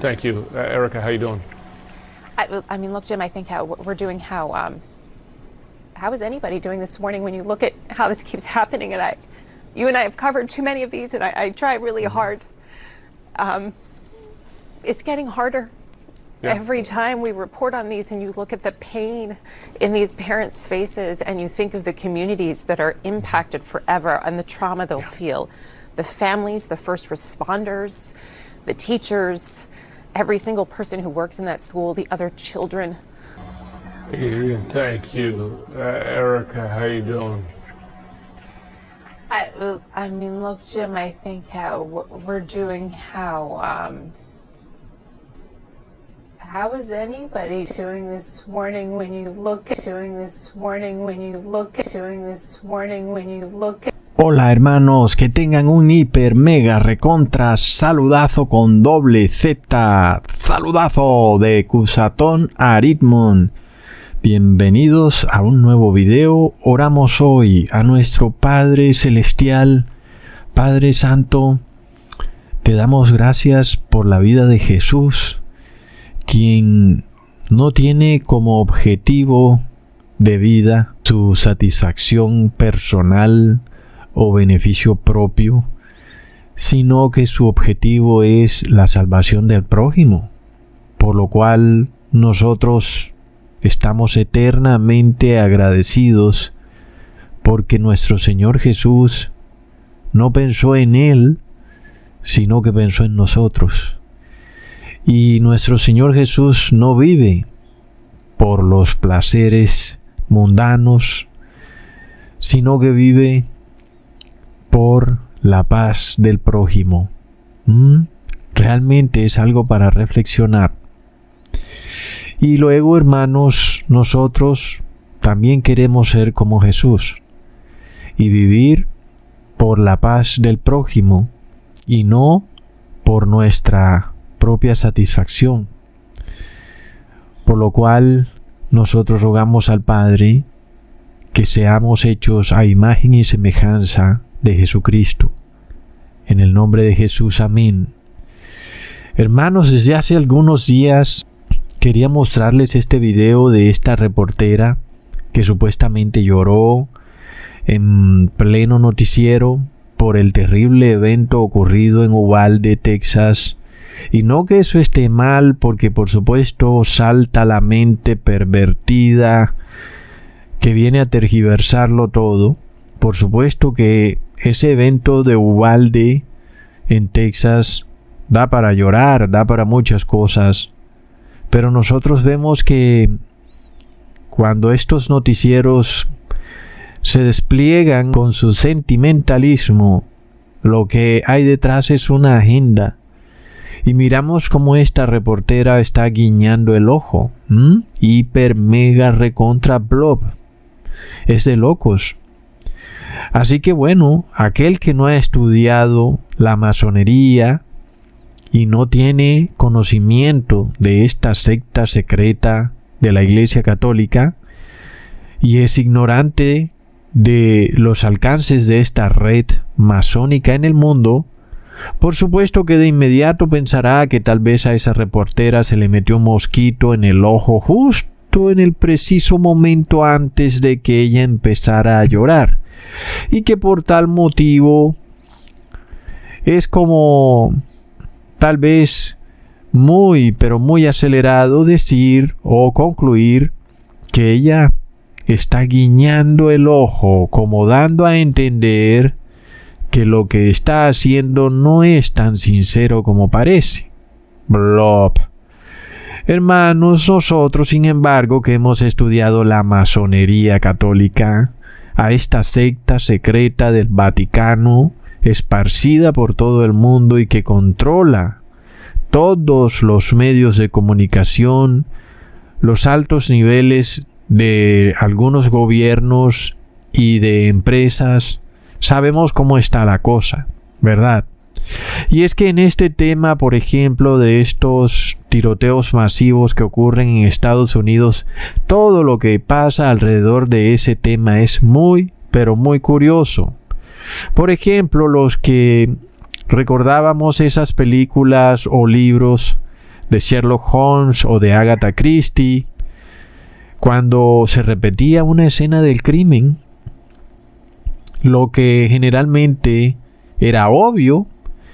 thank you. Erica, how you doing? I mean, look, Jim, I think how we're doing, how is anybody doing this morning when you look at how this keeps happening? And you and I have covered too many of these, and I try really hard. It's getting harder. Yeah. Every time we report on these and you look at the pain in these parents' faces and you think of the communities that are impacted forever and the trauma they'll feel, the families, the first responders, the teachers, every single person who works in that school, the other children. Adrian, thank you. Erica, how you doing? I mean, look, Jim, I think how we're doing, how is anybody doing this morning when you look at Hola hermanos, que tengan un hiper mega recontra saludazo con doble Z, saludazo de Cusatón a Ritmon. Bienvenidos a un nuevo video. Oramos hoy a nuestro Padre Celestial, Padre Santo. Te damos gracias por la vida de Jesús, quien no tiene como objetivo de vida su satisfacción personal o beneficio propio, sino que su objetivo es la salvación del prójimo, por lo cual nosotros estamos eternamente agradecidos porque nuestro Señor Jesús no pensó en Él, sino que pensó en nosotros. Y nuestro Señor Jesús no vive por los placeres mundanos, sino que vive por la paz del prójimo. Realmente es algo para reflexionar. Y luego, hermanos, nosotros también queremos ser como Jesús y vivir por la paz del prójimo y no por nuestra propia satisfacción. Por lo cual nosotros rogamos al Padre que seamos hechos a imagen y semejanza de Jesucristo. En el nombre de Jesús, amén. Hermanos, desde hace algunos días quería mostrarles este video de esta reportera que supuestamente lloró en pleno noticiero por el terrible evento ocurrido en Uvalde, Texas. Y no que eso esté mal, porque por supuesto salta la mente pervertida que viene a tergiversarlo todo. Por supuesto que ese evento de Uvalde en Texas da para llorar, da para muchas cosas. Pero nosotros vemos que cuando estos noticieros se despliegan con su sentimentalismo, lo que hay detrás es una agenda. Y miramos cómo esta reportera está guiñando el ojo. Hiper, mega, recontra, blob. Es de locos. Así que bueno, aquel que no ha estudiado la masonería y no tiene conocimiento de esta secta secreta de la Iglesia Católica y es ignorante de los alcances de esta red masónica en el mundo, por supuesto que de inmediato pensará que tal vez a esa reportera se le metió un mosquito en el ojo justo en el preciso momento antes de que ella empezara a llorar, y que por tal motivo es como tal vez muy, pero muy acelerado decir o concluir que ella está guiñando el ojo, como dando a entender que lo que está haciendo no es tan sincero como parece. Blob. Hermanos, nosotros, sin embargo, que hemos estudiado la masonería católica, a esta secta secreta del Vaticano, esparcida por todo el mundo y que controla todos los medios de comunicación, los altos niveles de algunos gobiernos y de empresas, sabemos cómo está la cosa, ¿verdad? Y es que en este tema, por ejemplo, de estos tiroteos masivos que ocurren en Estados Unidos, todo lo que pasa alrededor de ese tema es muy, pero muy curioso. Por ejemplo, los que recordábamos esas películas o libros de Sherlock Holmes o de Agatha Christie, cuando se repetía una escena del crimen, lo que generalmente era obvio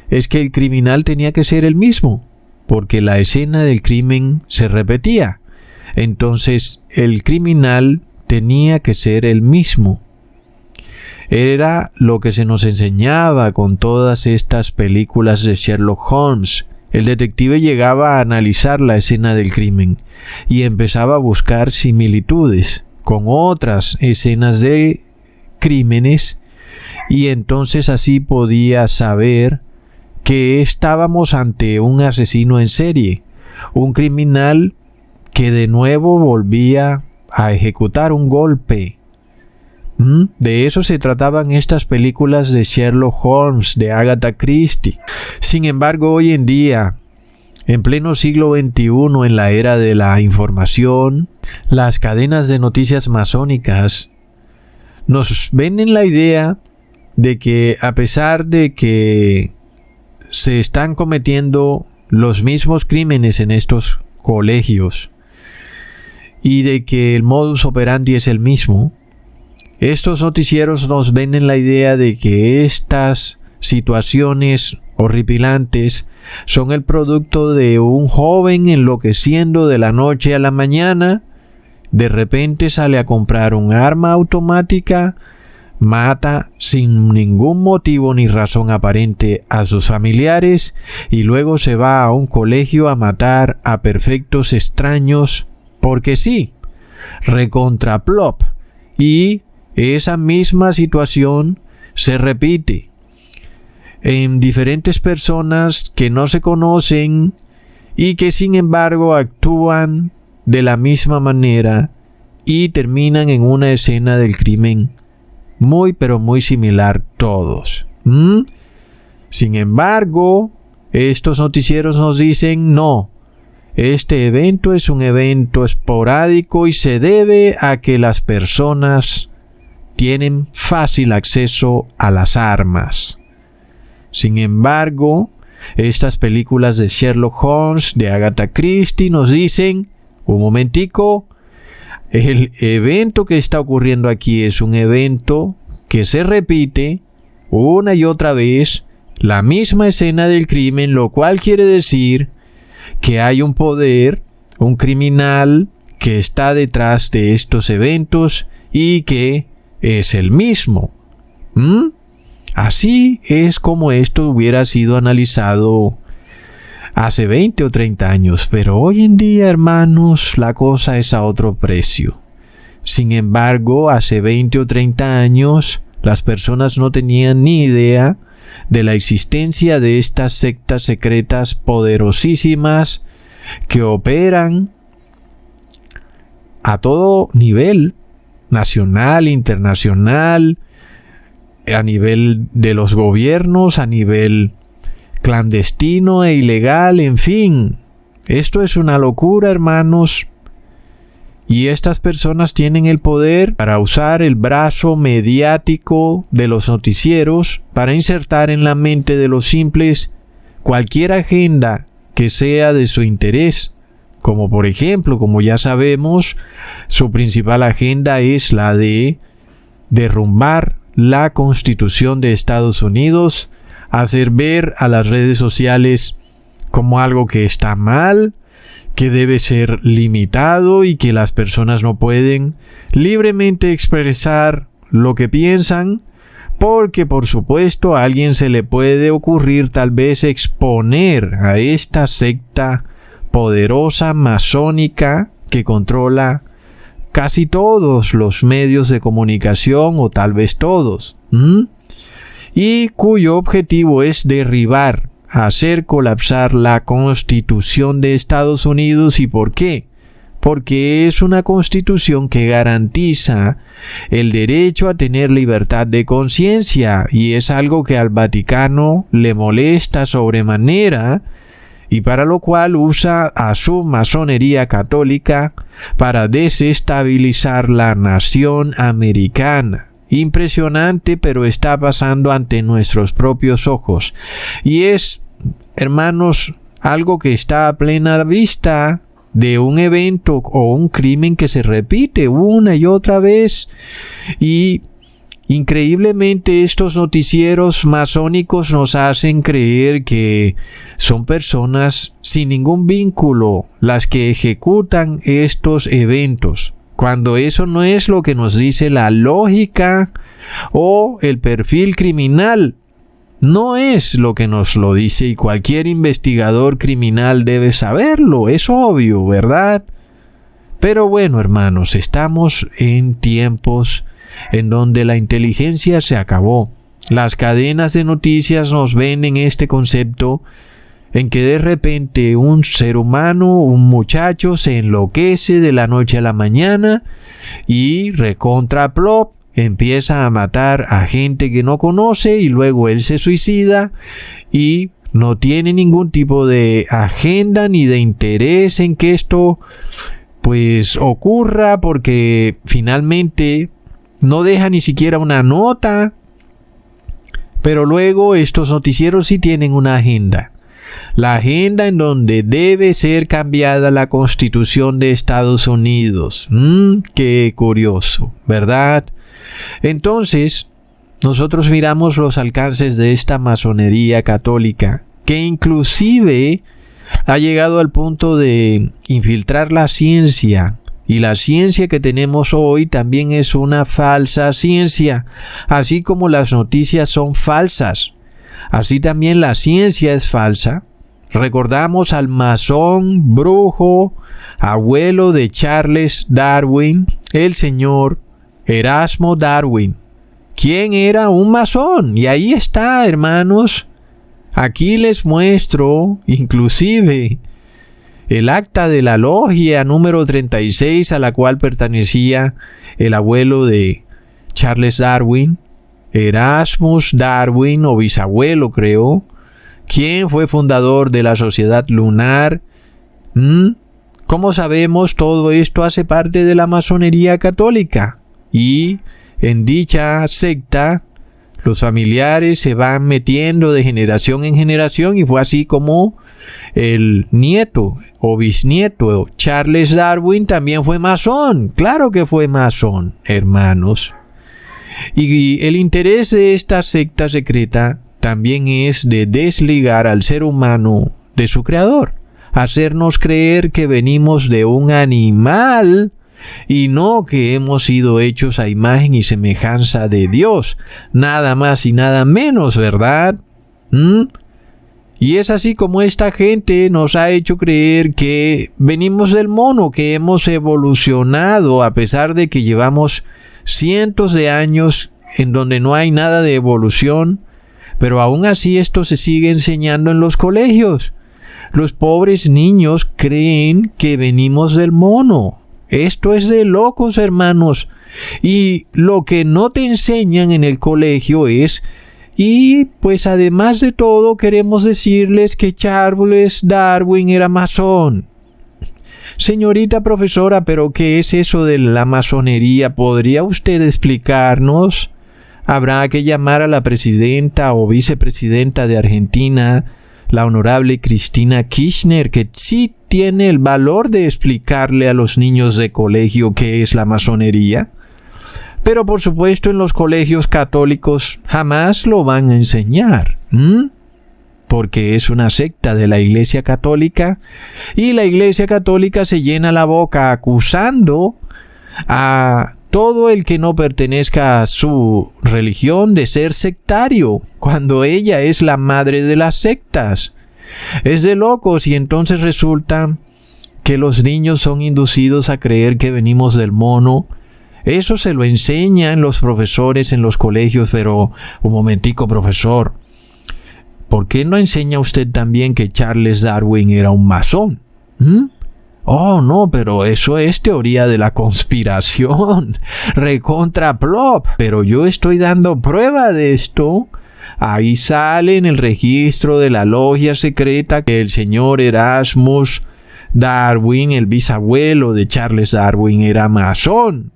es que el criminal tenía que ser el mismo, porque la escena del crimen se repetía. Entonces el criminal tenía que ser el mismo. Era lo que se nos enseñaba con todas estas películas de Sherlock Holmes. El detective llegaba a analizar la escena del crimen y empezaba a buscar similitudes con otras escenas de crímenes, y entonces así podía saber que estábamos ante un asesino en serie, un criminal que de nuevo volvía a ejecutar un golpe. De eso se trataban estas películas de Sherlock Holmes, de Agatha Christie. Sin embargo, hoy en día, en pleno siglo XXI, en la era de la información, las cadenas de noticias masónicas nos venden la idea de que, a pesar de que se están cometiendo los mismos crímenes en estos colegios y de que el modus operandi es el mismo, estos noticieros nos venden la idea de que estas situaciones horripilantes son el producto de un joven enloqueciendo de la noche a la mañana. De repente sale a comprar un arma automática, mata sin ningún motivo ni razón aparente a sus familiares y luego se va a un colegio a matar a perfectos extraños porque sí, recontra plop. Y esa misma situación se repite en diferentes personas que no se conocen y que sin embargo actúan de la misma manera y terminan en una escena del crimen muy pero muy similar todos. Sin embargo, estos noticieros nos dicen no, este evento es un evento esporádico y se debe a que las personas tienen fácil acceso a las armas. Sin embargo, estas películas de Sherlock Holmes, de Agatha Christie nos dicen, un momentico, el evento que está ocurriendo aquí es un evento que se repite una y otra vez, la misma escena del crimen, lo cual quiere decir que hay un poder, un criminal que está detrás de estos eventos y que es el mismo. Así es como esto hubiera sido analizado hace 20 o 30 años, pero hoy en día, hermanos, la cosa es a otro precio. Sin embargo, hace 20 o 30 años, las personas no tenían ni idea de la existencia de estas sectas secretas poderosísimas que operan a todo nivel, nacional, internacional, a nivel de los gobiernos, a nivel clandestino e ilegal, en fin. Esto es una locura, hermanos. Y estas personas tienen el poder para usar el brazo mediático de los noticieros para insertar en la mente de los simples cualquier agenda que sea de su interés. Como por ejemplo, como ya sabemos, su principal agenda es la de derrumbar la Constitución de Estados Unidos, hacer ver a las redes sociales como algo que está mal, que debe ser limitado y que las personas no pueden libremente expresar lo que piensan, porque por supuesto a alguien se le puede ocurrir tal vez exponer a esta secta poderosa masónica que controla casi todos los medios de comunicación o tal vez todos, y cuyo objetivo es derribar, hacer colapsar la Constitución de Estados Unidos. ¿Y por qué? Porque es una constitución que garantiza el derecho a tener libertad de conciencia, y es algo que al Vaticano le molesta sobremanera, y para lo cual usa a su masonería católica para desestabilizar la nación americana. Impresionante, pero está pasando ante nuestros propios ojos. Y es, hermanos, algo que está a plena vista de un evento o un crimen que se repite una y otra vez. Y increíblemente estos noticieros masónicos nos hacen creer que son personas sin ningún vínculo las que ejecutan estos eventos, cuando eso no es lo que nos dice la lógica o el perfil criminal. No es lo que nos lo dice, y cualquier investigador criminal debe saberlo, es obvio, ¿verdad? Pero bueno, hermanos, estamos en tiempos en donde la inteligencia se acabó. Las cadenas de noticias nos venden este concepto en que de repente un ser humano, un muchacho, se enloquece de la noche a la mañana y recontra plop, empieza a matar a gente que no conoce y luego él se suicida y no tiene ningún tipo de agenda ni de interés en que esto pues ocurra, porque finalmente no deja ni siquiera una nota. Pero luego estos noticieros sí tienen una agenda. La agenda en donde debe ser cambiada la Constitución de Estados Unidos. Qué curioso, ¿verdad? Entonces, nosotros miramos los alcances de esta masonería católica, que inclusive ha llegado al punto de infiltrar la ciencia. Y la ciencia que tenemos hoy también es una falsa ciencia. Así como las noticias son falsas, así también la ciencia es falsa. Recordamos al masón, brujo, abuelo de Charles Darwin, el señor Erasmo Darwin, quien era un masón. Y ahí está, hermanos. Aquí les muestro inclusive el acta de la logia número 36 a la cual pertenecía el abuelo de Charles Darwin, Erasmus Darwin, o bisabuelo creo, quien fue fundador de la Sociedad Lunar. Como sabemos, todo esto hace parte de la masonería católica. Y en dicha secta, los familiares se van metiendo de generación en generación, y fue así como el nieto o bisnieto Charles Darwin también fue masón. Claro que fue masón, hermanos. Y el interés de esta secta secreta también es de desligar al ser humano de su creador, hacernos creer que venimos de un animal y no que hemos sido hechos a imagen y semejanza de Dios, nada más y nada menos, ¿verdad? Y es así como esta gente nos ha hecho creer que venimos del mono, que hemos evolucionado, a pesar de que llevamos cientos de años en donde no hay nada de evolución. Pero aún así esto se sigue enseñando en los colegios. Los pobres niños creen que venimos del mono. Esto es de locos, hermanos. Y lo que no te enseñan en el colegio es... Y pues además de todo queremos decirles que Charles Darwin era masón. Señorita profesora, ¿pero qué es eso de la masonería? ¿Podría usted explicarnos? Habrá que llamar a la presidenta o vicepresidenta de Argentina, la honorable Cristina Kirchner, que sí tiene el valor de explicarle a los niños de colegio qué es la masonería. Pero por supuesto en los colegios católicos jamás lo van a enseñar, porque es una secta de la Iglesia Católica, y la Iglesia Católica se llena la boca acusando a todo el que no pertenezca a su religión de ser sectario, cuando ella es la madre de las sectas. Es de locos. Y entonces resulta que los niños son inducidos a creer que venimos del mono. Eso se lo enseñan los profesores en los colegios. Pero un momentico, profesor, ¿por qué no enseña usted también que Charles Darwin era un masón? Oh, no, pero eso es teoría de la conspiración. Recontra plop. Pero yo estoy dando prueba de esto. Ahí sale en el registro de la logia secreta que el señor Erasmus Darwin, el bisabuelo de Charles Darwin, era masón.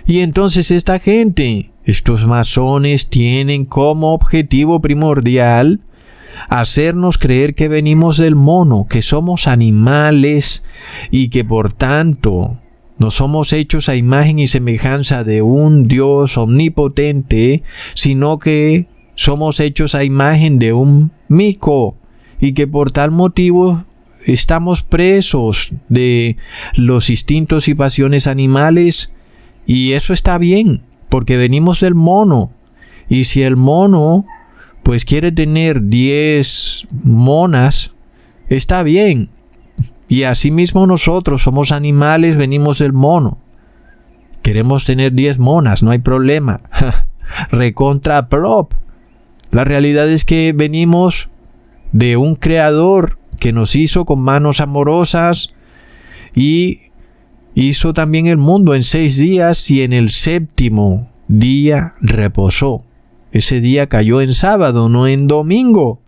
Y entonces esta gente, estos masones, tienen como objetivo primordial hacernos creer que venimos del mono, que somos animales y que por tanto no somos hechos a imagen y semejanza de un Dios omnipotente, sino que somos hechos a imagen de un mico y que por tal motivo estamos presos de los instintos y pasiones animales, y eso está bien, porque venimos del mono. Y si el mono pues quiere tener 10 monas, está bien. Y asimismo nosotros somos animales, venimos del mono. Queremos tener 10 monas, no hay problema. Recontra plop. La realidad es que venimos de un creador que nos hizo con manos amorosas y hizo también el mundo en 6 días y en el 7º día reposó. Ese día cayó en sábado, no en domingo.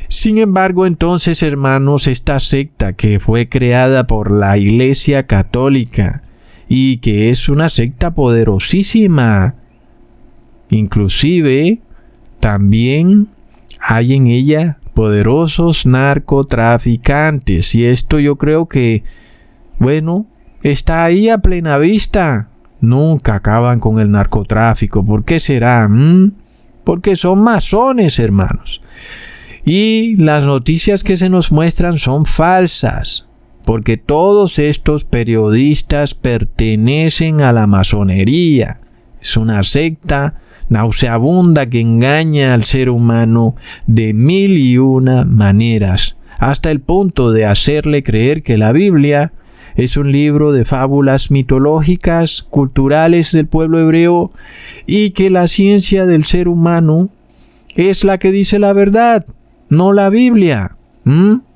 Sin embargo, entonces, hermanos, esta secta que fue creada por la Iglesia Católica y que es una secta poderosísima, inclusive también hay en ella poderosos narcotraficantes, y esto yo creo que, bueno, está ahí a plena vista. Nunca acaban con el narcotráfico. ¿Por qué será? Porque son masones, hermanos. Y las noticias que se nos muestran son falsas, porque todos estos periodistas pertenecen a la masonería. Es una secta nauseabunda que engaña al ser humano de 1001 maneras, hasta el punto de hacerle creer que la Biblia es un libro de fábulas mitológicas, culturales del pueblo hebreo, y que la ciencia del ser humano es la que dice la verdad, no la Biblia.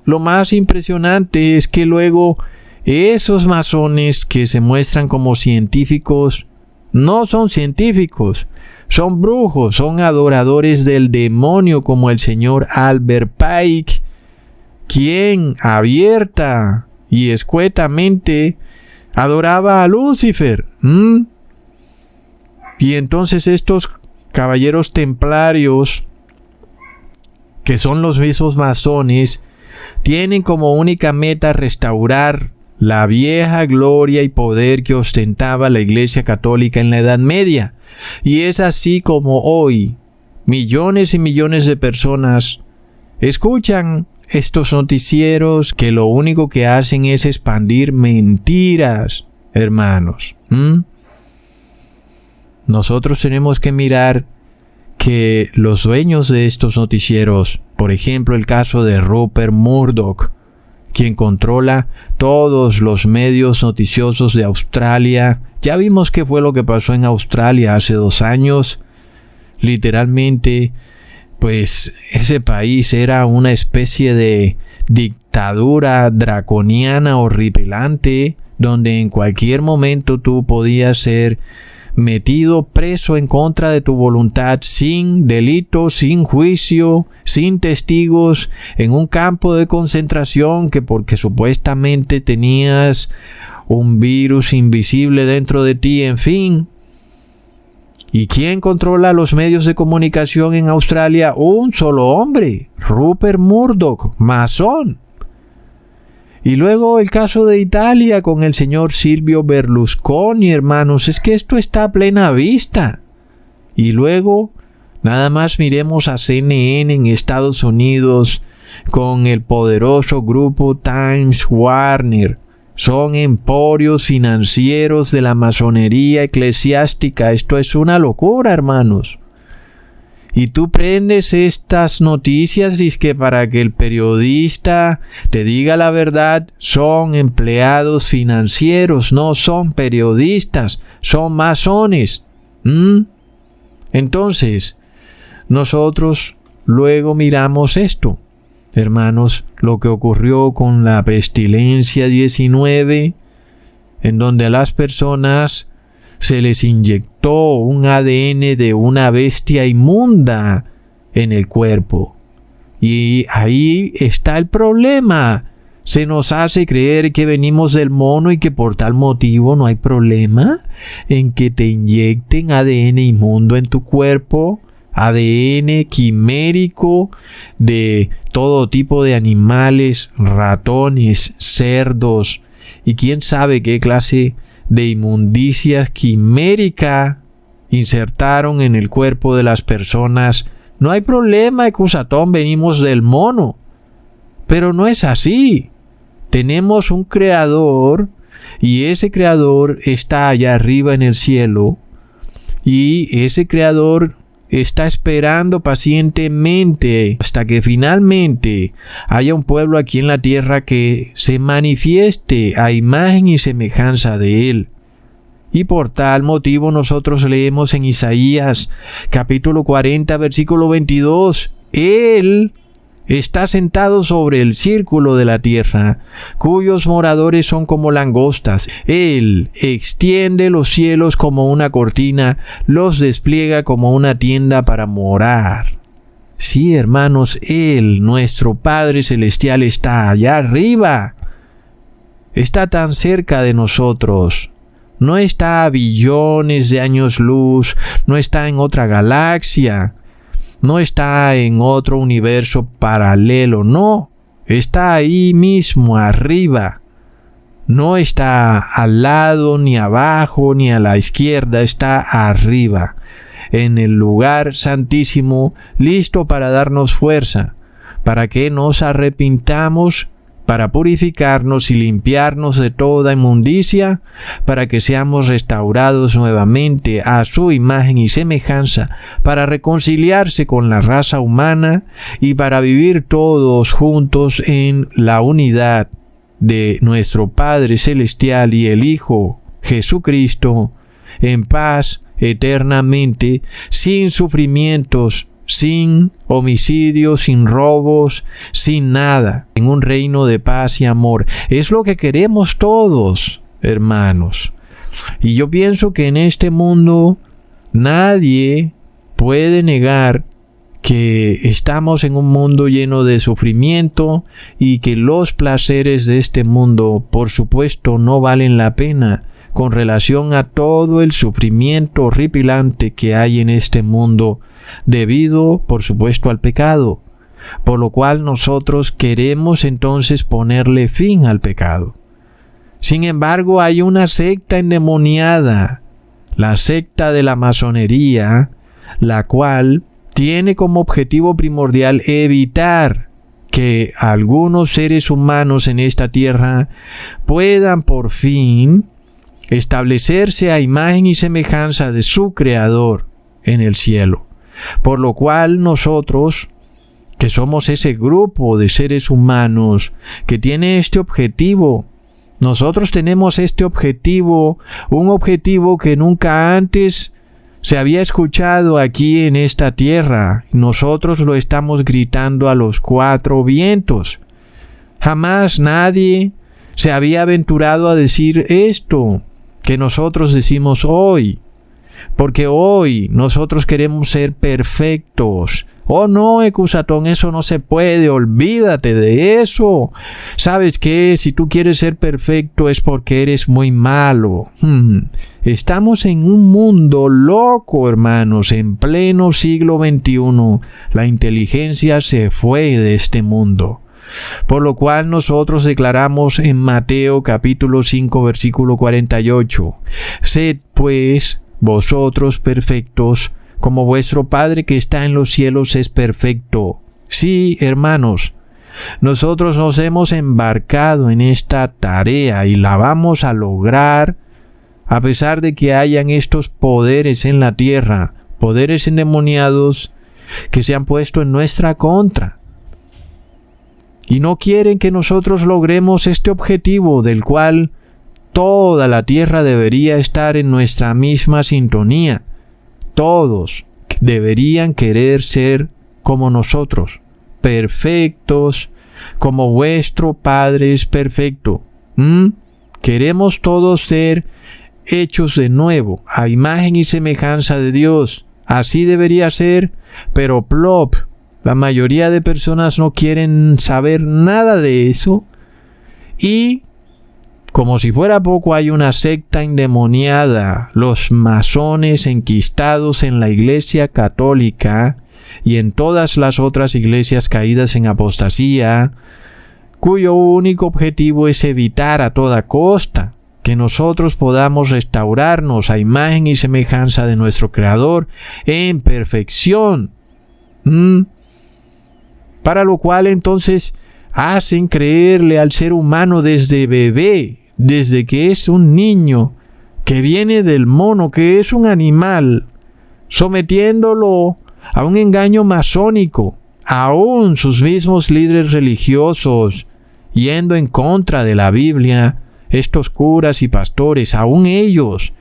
Lo más impresionante es que luego esos masones que se muestran como científicos no son científicos, son brujos, son adoradores del demonio, como el señor Albert Pike, quien abierta y escuetamente adoraba a Lucifer. Y entonces estos caballeros templarios, que son los mismos masones, tienen como única meta restaurar la vieja gloria y poder que ostentaba la Iglesia Católica en la Edad Media. Y es así como hoy millones y millones de personas escuchan estos noticieros que lo único que hacen es expandir mentiras, hermanos. Nosotros tenemos que mirar que los dueños de estos noticieros, por ejemplo el caso de Rupert Murdoch, quien controla todos los medios noticiosos de Australia. Ya vimos qué fue lo que pasó en Australia hace 2 años. Literalmente, pues ese país era una especie de dictadura draconiana horripilante, donde en cualquier momento tú podías ser metido preso en contra de tu voluntad, sin delito, sin juicio, sin testigos, en un campo de concentración que porque supuestamente tenías un virus invisible dentro de ti, en fin. ¿Y quién controla los medios de comunicación en Australia? Un solo hombre, Rupert Murdoch, masón. Y luego el caso de Italia con el señor Silvio Berlusconi, hermanos, es que esto está a plena vista. Y luego, nada más miremos a CNN en Estados Unidos con el poderoso grupo Times Warner. Son emporios financieros de la masonería eclesiástica. Esto es una locura, hermanos. Y tú prendes estas noticias y es que para que el periodista te diga la verdad, son empleados financieros, no son periodistas, son masones. Entonces, nosotros luego miramos esto, hermanos, lo que ocurrió con la pestilencia 19, en donde a las personas se les inyectó un ADN de una bestia inmunda en el cuerpo. Y ahí está el problema. Se nos hace creer que venimos del mono y que por tal motivo no hay problema en que te inyecten ADN inmundo en tu cuerpo. ADN quimérico de todo tipo de animales, ratones, cerdos y quién sabe qué clase de inmundicia quimérica insertaron en el cuerpo de las personas. No hay problema, Ecusatón, venimos del mono. Pero no es así. Tenemos un creador y ese creador está allá arriba en el cielo y ese creador está esperando pacientemente hasta que finalmente haya un pueblo aquí en la tierra que se manifieste a imagen y semejanza de él. Y por tal motivo nosotros leemos en Isaías capítulo 40 versículo 22, Él está sentado sobre el círculo de la tierra, cuyos moradores son como langostas. Él extiende los cielos como una cortina, los despliega como una tienda para morar. Sí, hermanos, Él, nuestro Padre Celestial, está allá arriba. Está tan cerca de nosotros. No está a billones de años luz, no está en otra galaxia. No está en otro universo paralelo, no. Está ahí mismo, arriba. No está al lado, ni abajo, ni a la izquierda. Está arriba, en el lugar santísimo, listo para darnos fuerza, para que nos arrepintamos, para purificarnos y limpiarnos de toda inmundicia, para que seamos restaurados nuevamente a su imagen y semejanza, para reconciliarse con la raza humana y para vivir todos juntos en la unidad de nuestro Padre Celestial y el Hijo Jesucristo, en paz eternamente, sin sufrimientos, sin homicidios, sin robos, sin nada, en un reino de paz y amor. Es lo que queremos todos, hermanos. Y yo pienso que en este mundo nadie puede negar que estamos en un mundo lleno de sufrimiento y que los placeres de este mundo, por supuesto, no valen la pena con relación a todo el sufrimiento horripilante que hay en este mundo, debido, por supuesto, al pecado, por lo cual nosotros queremos entonces ponerle fin al pecado. Sin embargo, hay una secta endemoniada, la secta de la masonería, la cual tiene como objetivo primordial evitar que algunos seres humanos en esta tierra puedan por fin establecerse a imagen y semejanza de su Creador en el cielo. Por lo cual nosotros, que somos ese grupo de seres humanos que tiene este objetivo, nosotros tenemos este objetivo, un objetivo que nunca antes se había escuchado aquí en esta tierra. Nosotros lo estamos gritando a los cuatro vientos. Jamás nadie se había aventurado a decir esto que nosotros decimos hoy, porque hoy nosotros queremos ser perfectos. Oh no, Ecusatón, eso no se puede, olvídate de eso. ¿Sabes qué? Si tú quieres ser perfecto es porque eres muy malo. Estamos en un mundo loco, hermanos, en pleno siglo XXI. La inteligencia se fue de este mundo. Por lo cual nosotros declaramos en Mateo capítulo 5 versículo 48, sed pues vosotros perfectos, como vuestro Padre que está en los cielos es perfecto. Sí, hermanos, nosotros nos hemos embarcado en esta tarea y la vamos a lograr a pesar de que hayan estos poderes en la tierra, poderes endemoniados que se han puesto en nuestra contra. Y no quieren que nosotros logremos este objetivo del cual toda la tierra debería estar en nuestra misma sintonía. Todos deberían querer ser como nosotros, perfectos, como vuestro Padre es perfecto. Queremos todos ser hechos de nuevo, a imagen y semejanza de Dios. Así debería ser, pero plop. La mayoría de personas no quieren saber nada de eso y Como si fuera poco, hay una secta endemoniada, los masones enquistados en la Iglesia Católica y en todas las otras iglesias caídas en apostasía, cuyo único objetivo es evitar a toda costa que nosotros podamos restaurarnos a imagen y semejanza de nuestro Creador en perfección. Para lo cual entonces hacen creerle al ser humano desde bebé, desde que es un niño, que viene del mono, que es un animal, sometiéndolo a un engaño masónico. Aún sus mismos líderes religiosos, yendo en contra de la Biblia, estos curas y pastores, aún ellos,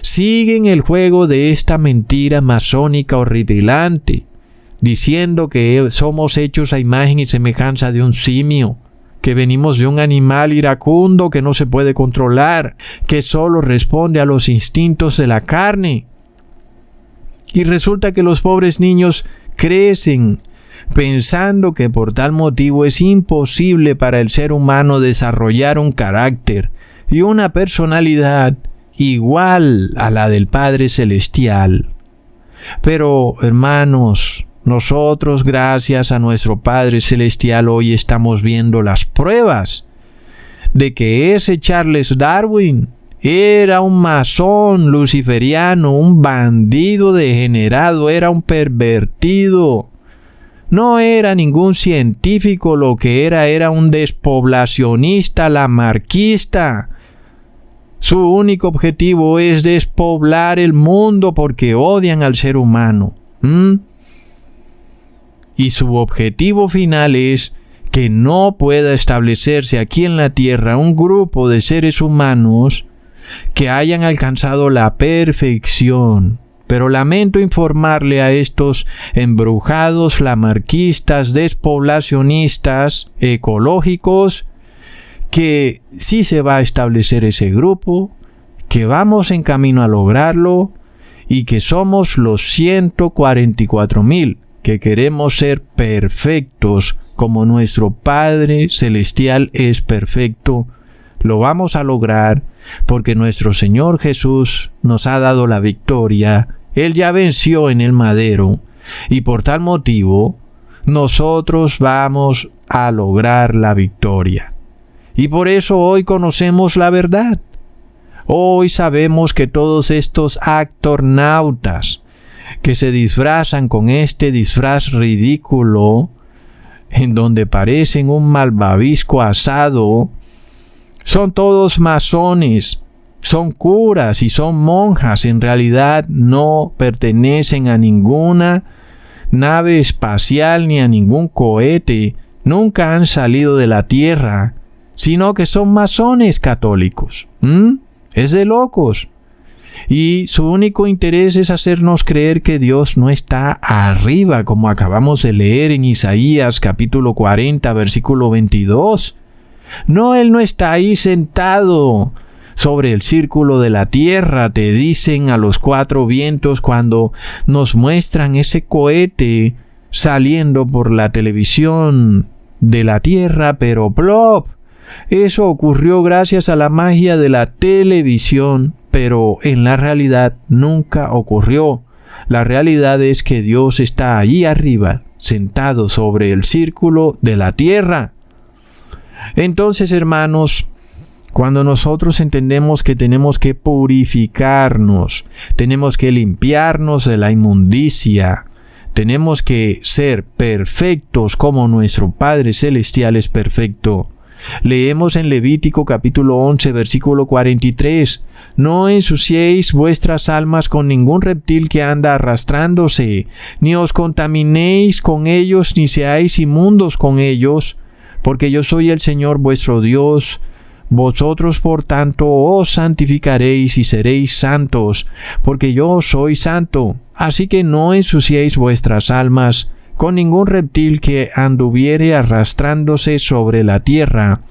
siguen el juego de esta mentira masónica horripilante, diciendo que somos hechos a imagen y semejanza de un simio, que venimos de un animal iracundo que no se puede controlar, que solo responde a los instintos de la carne. Y resulta que los pobres niños crecen pensando que por tal motivo es imposible para el ser humano desarrollar un carácter y una personalidad igual a la del Padre Celestial. Pero, hermanos, nosotros, gracias a nuestro Padre Celestial, hoy estamos viendo las pruebas de que ese Charles Darwin era un masón luciferiano, un bandido degenerado, era un pervertido. No era ningún científico, lo que era un despoblacionista lamarquista. Su único objetivo es despoblar el mundo porque odian al ser humano. Y su objetivo final es que no pueda establecerse aquí en la tierra un grupo de seres humanos que hayan alcanzado la perfección. Pero lamento informarle a estos embrujados, lamarquistas, despoblacionistas, ecológicos, que sí se va a establecer ese grupo, que vamos en camino a lograrlo y que somos los 144,000 que queremos ser perfectos como nuestro Padre Celestial es perfecto. Lo vamos a lograr porque nuestro Señor Jesús nos ha dado la victoria. Él ya venció en el madero y por tal motivo nosotros vamos a lograr la victoria. Y por eso hoy conocemos la verdad. Hoy sabemos que todos estos actornautas que se disfrazan con este disfraz ridículo, en donde parecen un malvavisco asado, son todos masones, son curas y son monjas. En realidad no pertenecen a ninguna nave espacial ni a ningún cohete. Nunca han salido de la Tierra, sino que son masones católicos. Es de locos. Y su único interés es hacernos creer que Dios no está arriba, como acabamos de leer en Isaías capítulo 40, versículo 22. No, Él no está ahí sentado sobre el círculo de la tierra, te dicen a los cuatro vientos cuando nos muestran ese cohete saliendo por la televisión de la tierra, pero ¡plop! Eso ocurrió gracias a la magia de la televisión, pero en la realidad nunca ocurrió. La realidad es que Dios está allí arriba, sentado sobre el círculo de la tierra. Entonces, hermanos, cuando nosotros entendemos que tenemos que purificarnos, tenemos que limpiarnos de la inmundicia, tenemos que ser perfectos como nuestro Padre Celestial es perfecto. Leemos en Levítico capítulo 11, versículo 43. No ensuciéis vuestras almas con ningún reptil que anda arrastrándose, ni os contaminéis con ellos, ni seáis inmundos con ellos, porque yo soy el Señor vuestro Dios. Vosotros, por tanto, os santificaréis y seréis santos, porque yo soy santo. Así que no ensuciéis vuestras almas con ningún reptil que anduviere arrastrándose sobre la tierra,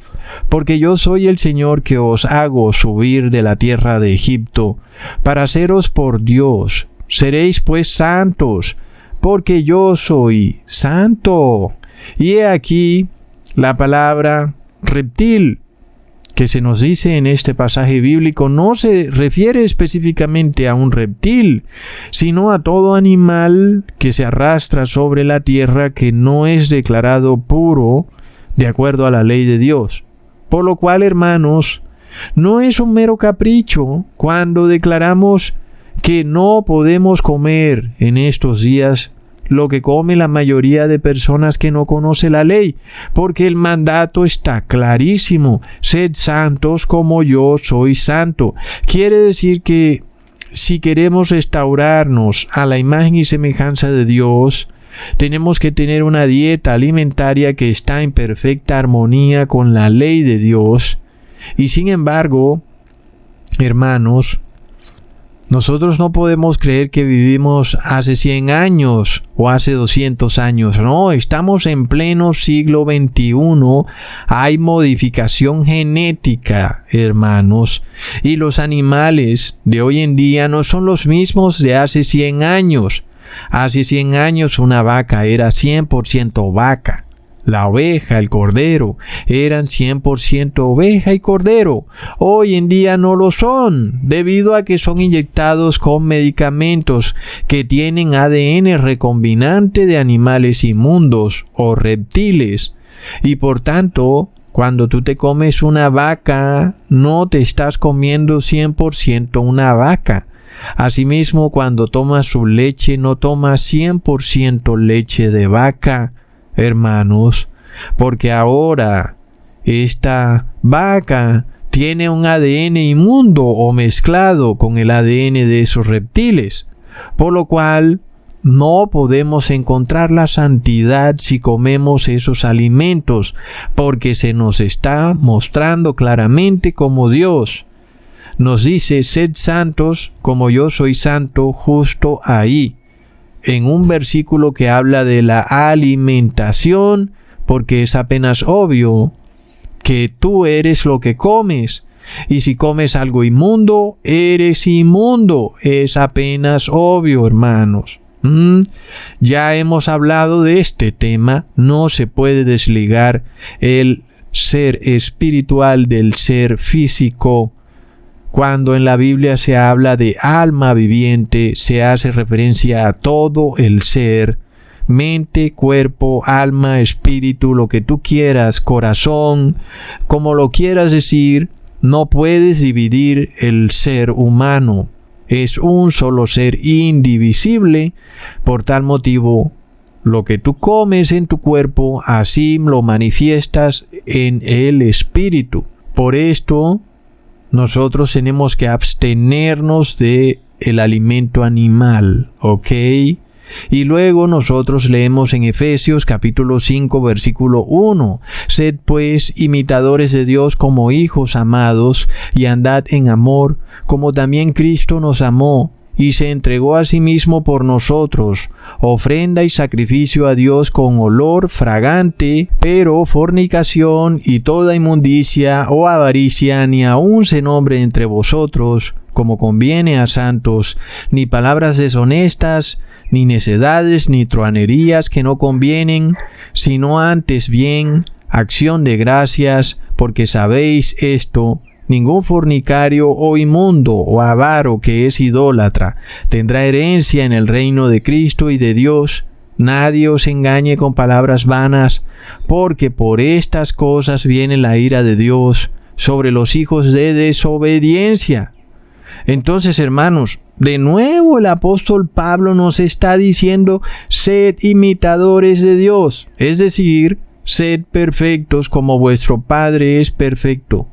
porque yo soy el Señor que os hago subir de la tierra de Egipto, para haceros por Dios. Seréis pues santos, porque yo soy santo. Y he aquí la palabra reptil, que se nos dice en este pasaje bíblico no se refiere específicamente a un reptil, sino a todo animal que se arrastra sobre la tierra que no es declarado puro de acuerdo a la ley de Dios. Por lo cual, hermanos, no es un mero capricho cuando declaramos que no podemos comer en estos días lo que come la mayoría de personas que no conoce la ley, porque el mandato está clarísimo: sed santos como yo soy santo. Quiere decir que si queremos restaurarnos a la imagen y semejanza de Dios, tenemos que tener una dieta alimentaria que está en perfecta armonía con la ley de Dios. Y sin embargo, hermanos, nosotros no podemos creer que vivimos hace 100 años o hace 200 años. No, estamos en pleno siglo XXI. Hay modificación genética, hermanos. Y los animales de hoy en día no son los mismos de hace 100 años. Hace 100 años una vaca era 100% vaca. La oveja, el cordero, eran 100% oveja y cordero. Hoy en día no lo son, debido a que son inyectados con medicamentos que tienen ADN recombinante de animales inmundos o reptiles. Y por tanto, cuando tú te comes una vaca, no te estás comiendo 100% una vaca. Asimismo, cuando tomas su leche, no tomas 100% leche de vaca, hermanos, porque ahora esta vaca tiene un ADN inmundo o mezclado con el ADN de esos reptiles, por lo cual no podemos encontrar la santidad si comemos esos alimentos, porque se nos está mostrando claramente como Dios nos dice: sed santos como yo soy santo, justo ahí, en un versículo que habla de la alimentación, porque es apenas obvio que tú eres lo que comes. Y si comes algo inmundo, eres inmundo. Es apenas obvio, hermanos. Ya hemos hablado de este tema. No se puede desligar el ser espiritual del ser físico. Cuando en la Biblia se habla de alma viviente, se hace referencia a todo el ser: mente, cuerpo, alma, espíritu, lo que tú quieras, corazón, como lo quieras decir. No puedes dividir el ser humano. Es un solo ser indivisible. Por tal motivo, lo que tú comes en tu cuerpo, así lo manifiestas en el espíritu. Por esto, nosotros tenemos que abstenernos de el alimento animal, ¿ok? Y luego nosotros leemos en Efesios capítulo 5 versículo 1: sed pues imitadores de Dios como hijos amados, y andad en amor, como también Cristo nos amó y se entregó a sí mismo por nosotros, ofrenda y sacrificio a Dios con olor fragante. Pero fornicación y toda inmundicia o avaricia ni aun se nombre entre vosotros, como conviene a santos, ni palabras deshonestas, ni necedades, ni truhanerías que no convienen, sino antes bien acción de gracias, porque sabéis esto: ningún fornicario o inmundo o avaro que es idólatra tendrá herencia en el reino de Cristo y de Dios. Nadie os engañe con palabras vanas, porque por estas cosas viene la ira de Dios sobre los hijos de desobediencia. Entonces, hermanos, de nuevo el apóstol Pablo nos está diciendo: sed imitadores de Dios, es decir, sed perfectos como vuestro Padre es perfecto.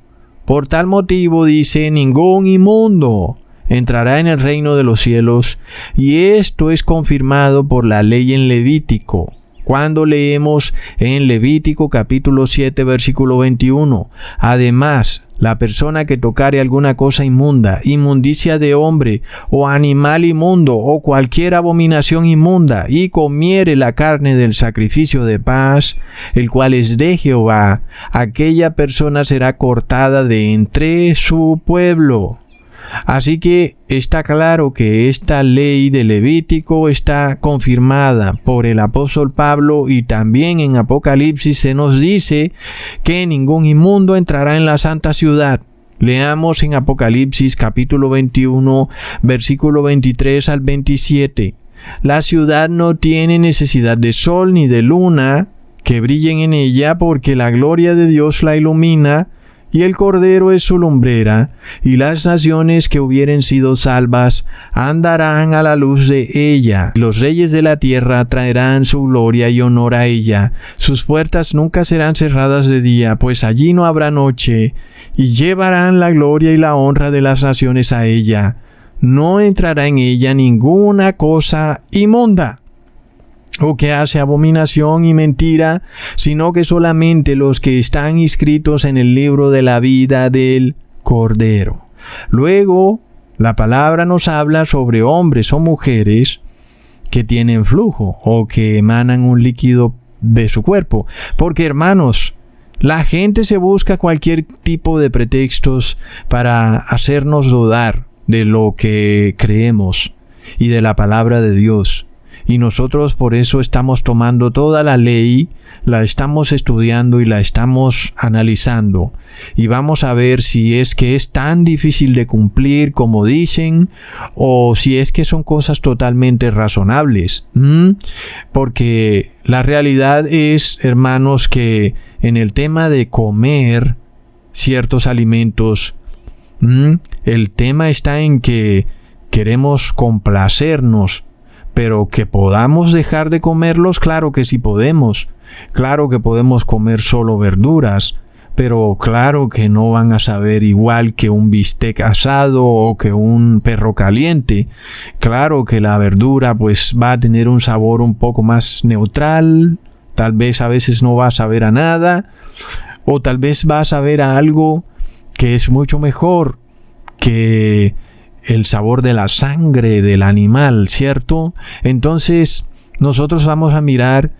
Por tal motivo dice: ningún inmundo entrará en el reino de los cielos. Y esto es confirmado por la ley en Levítico. Cuando leemos en Levítico capítulo 7 versículo 21: además, la persona que tocare alguna cosa inmunda, inmundicia de hombre o animal inmundo o cualquier abominación inmunda, y comiere la carne del sacrificio de paz, el cual es de Jehová, aquella persona será cortada de entre su pueblo. Así que está claro que esta ley de Levítico está confirmada por el apóstol Pablo, y también en Apocalipsis se nos dice que ningún inmundo entrará en la santa ciudad. Leamos en Apocalipsis capítulo 21, versículo 23 al 27. La ciudad no tiene necesidad de sol ni de luna que brillen en ella, porque la gloria de Dios la ilumina, y el Cordero es su lumbrera, y las naciones que hubieren sido salvas andarán a la luz de ella. Los reyes de la tierra traerán su gloria y honor a ella. Sus puertas nunca serán cerradas de día, pues allí no habrá noche, y llevarán la gloria y la honra de las naciones a ella. No entrará en ella ninguna cosa inmunda, o que hace abominación y mentira, sino que solamente los que están inscritos en el libro de la vida del Cordero. Luego, la palabra nos habla sobre hombres o mujeres que tienen flujo o que emanan un líquido de su cuerpo. Porque, hermanos, la gente se busca cualquier tipo de pretextos para hacernos dudar de lo que creemos y de la palabra de Dios. Y nosotros por eso estamos tomando toda la ley, la estamos estudiando y la estamos analizando. Y vamos a ver si es que es tan difícil de cumplir como dicen, o si es que son cosas totalmente razonables. Porque la realidad es, hermanos, que en el tema de comer ciertos alimentos, el tema está en que queremos complacernos. Pero que podamos dejar de comerlos, claro que sí podemos. Claro que podemos comer solo verduras, pero claro que no van a saber igual que un bistec asado o que un perro caliente. Claro que la verdura pues va a tener un sabor un poco más neutral, tal vez a veces no va a saber a nada, o tal vez va a saber a algo que es mucho mejor que el sabor de la sangre del animal, ¿cierto? Entonces, nosotros vamos a mirar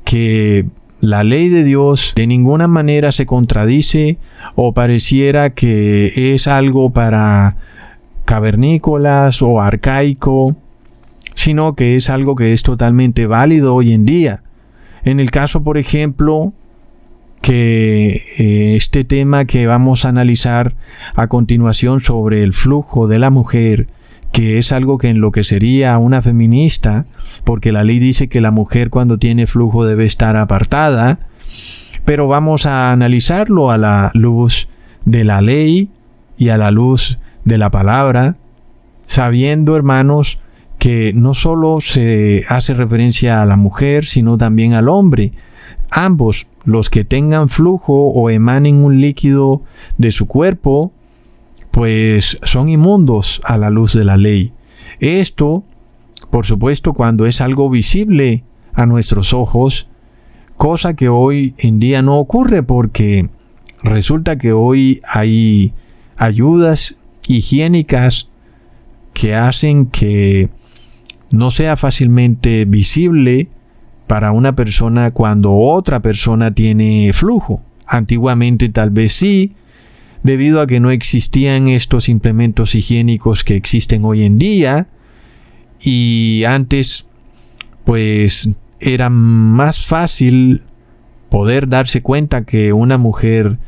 que la ley de Dios de ninguna manera se contradice o pareciera que es algo para cavernícolas o arcaico, sino que es algo que es totalmente válido hoy en día. En el caso, por ejemplo, que este tema que vamos a analizar a continuación sobre el flujo de la mujer, que es algo que enloquecería a una feminista, porque la ley dice que la mujer cuando tiene flujo debe estar apartada, pero vamos a analizarlo a la luz de la ley y a la luz de la palabra, sabiendo, hermanos, que no solo se hace referencia a la mujer, sino también al hombre. Ambos, los que tengan flujo o emanen un líquido de su cuerpo, pues son inmundos a la luz de la ley. Esto, por supuesto, cuando es algo visible a nuestros ojos, cosa que hoy en día no ocurre porque resulta que hoy hay ayudas higiénicas que hacen que no sea fácilmente visible para una persona cuando otra persona tiene flujo. Antiguamente tal vez sí, debido a que no existían estos implementos higiénicos que existen hoy en día, y antes pues era más fácil poder darse cuenta que una mujer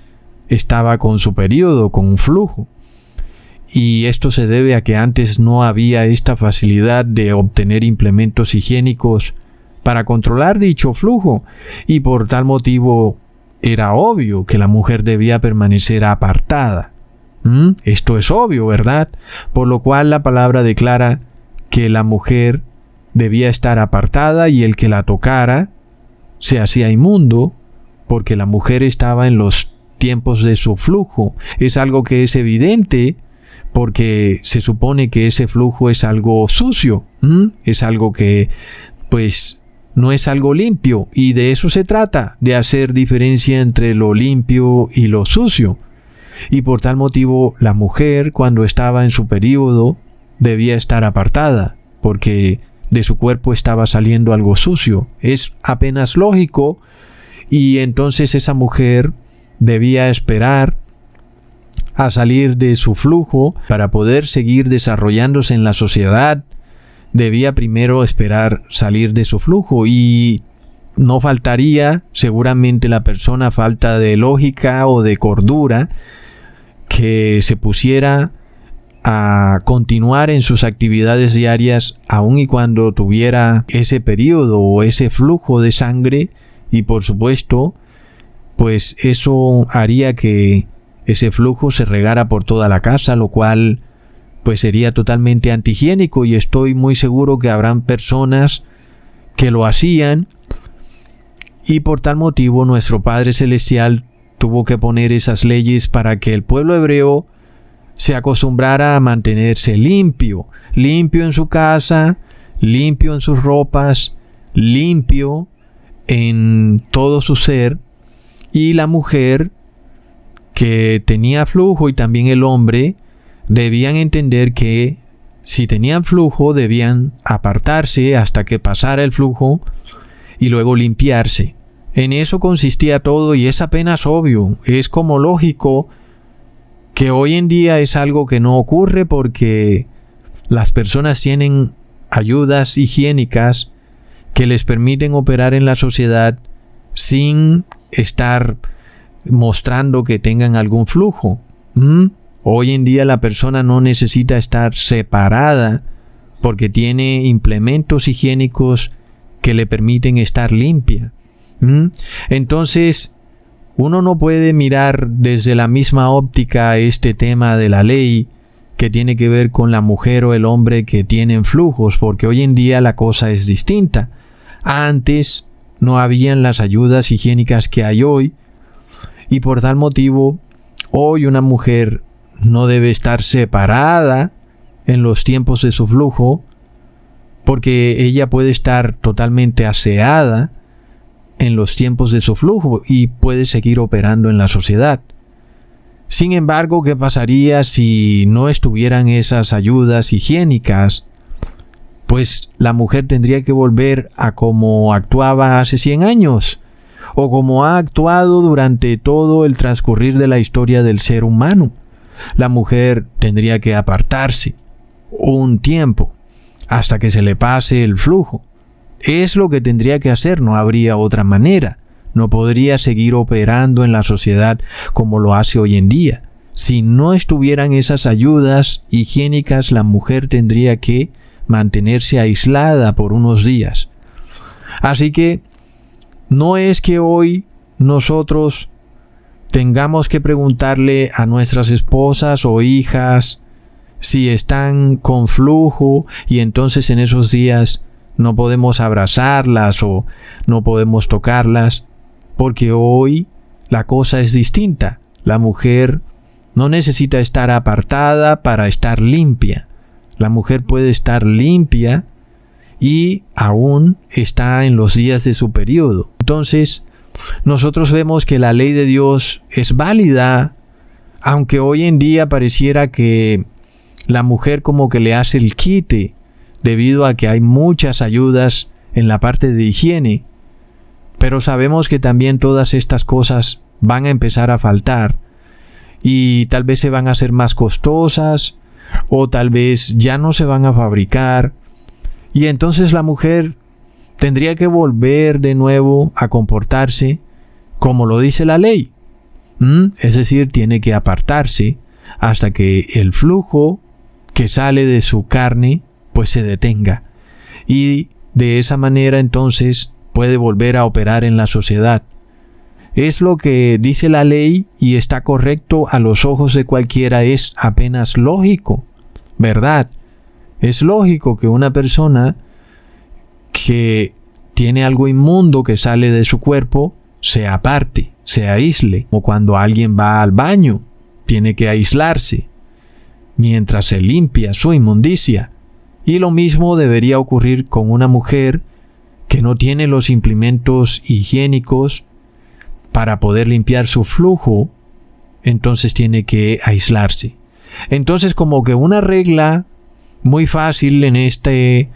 estaba con su periodo, con un flujo. Y esto se debe a que antes no había esta facilidad de obtener implementos higiénicos para controlar dicho flujo, y por tal motivo era obvio que la mujer debía permanecer apartada. Esto es obvio, ¿verdad? Por lo cual la palabra declara que la mujer debía estar apartada y el que la tocara se hacía inmundo, porque la mujer estaba en los tiempos de su flujo. Es algo que es evidente porque se supone que ese flujo es algo sucio, es algo que pues no es algo limpio, y de eso se trata, de hacer diferencia entre lo limpio y lo sucio. Y por tal motivo la mujer, cuando estaba en su período, debía estar apartada, porque de su cuerpo estaba saliendo algo sucio. Es apenas lógico, y entonces esa mujer debía esperar a salir de su flujo, para poder seguir desarrollándose en la sociedad, debía primero esperar salir de su flujo, y no faltaría seguramente la persona falta de lógica o de cordura que se pusiera a continuar en sus actividades diarias aun y cuando tuviera ese periodo o ese flujo de sangre, y por supuesto pues eso haría que ese flujo se regara por toda la casa, lo cual pues sería totalmente antihigiénico, y estoy muy seguro que habrán personas que lo hacían, y por tal motivo nuestro Padre Celestial tuvo que poner esas leyes para que el pueblo hebreo se acostumbrara a mantenerse limpio en su casa, limpio en sus ropas, limpio en todo su ser, y la mujer que tenía flujo y también el hombre debían entender que si tenían flujo debían apartarse hasta que pasara el flujo y luego limpiarse. En eso consistía todo, y es apenas obvio, es como lógico que hoy en día es algo que no ocurre porque las personas tienen ayudas higiénicas que les permiten operar en la sociedad sin estar mostrando que tengan algún flujo. Hoy en día la persona no necesita estar separada porque tiene implementos higiénicos que le permiten estar limpia. Entonces, uno no puede mirar desde la misma óptica este tema de la ley que tiene que ver con la mujer o el hombre que tienen flujos, porque hoy en día la cosa es distinta. Antes no habían las ayudas higiénicas que hay hoy, y por tal motivo hoy una mujer no debe estar separada en los tiempos de su flujo, porque ella puede estar totalmente aseada en los tiempos de su flujo y puede seguir operando en la sociedad. Sin embargo, ¿qué pasaría si no estuvieran esas ayudas higiénicas? Pues la mujer tendría que volver a como actuaba hace 100 años, o como ha actuado durante todo el transcurrir de la historia del ser humano. La mujer tendría que apartarse un tiempo hasta que se le pase el flujo. Es lo que tendría que hacer, no habría otra manera. No podría seguir operando en la sociedad como lo hace hoy en día. Si no estuvieran esas ayudas higiénicas, la mujer tendría que mantenerse aislada por unos días. Así que no es que hoy nosotros tengamos que preguntarle a nuestras esposas o hijas si están con flujo, y entonces en esos días no podemos abrazarlas o no podemos tocarlas, porque hoy la cosa es distinta. La mujer no necesita estar apartada para estar limpia. La mujer puede estar limpia y aún está en los días de su periodo. Entonces, nosotros vemos que la ley de Dios es válida, aunque hoy en día pareciera que la mujer como que le hace el quite, debido a que hay muchas ayudas en la parte de higiene. Pero sabemos que también todas estas cosas van a empezar a faltar, y tal vez se van a hacer más costosas, o tal vez ya no se van a fabricar, y entonces la mujer tendría que volver de nuevo a comportarse como lo dice la ley. Es decir, tiene que apartarse hasta que el flujo que sale de su carne pues se detenga, y de esa manera entonces puede volver a operar en la sociedad. Es lo que dice la ley y está correcto a los ojos de cualquiera, es apenas lógico, ¿verdad? Es lógico que una persona que tiene algo inmundo que sale de su cuerpo se aparte, se aísle, o cuando alguien va al baño, tiene que aislarse mientras se limpia su inmundicia. Y lo mismo debería ocurrir con una mujer que no tiene los implementos higiénicos para poder limpiar su flujo, entonces tiene que aislarse. Entonces, como que una regla muy fácil en este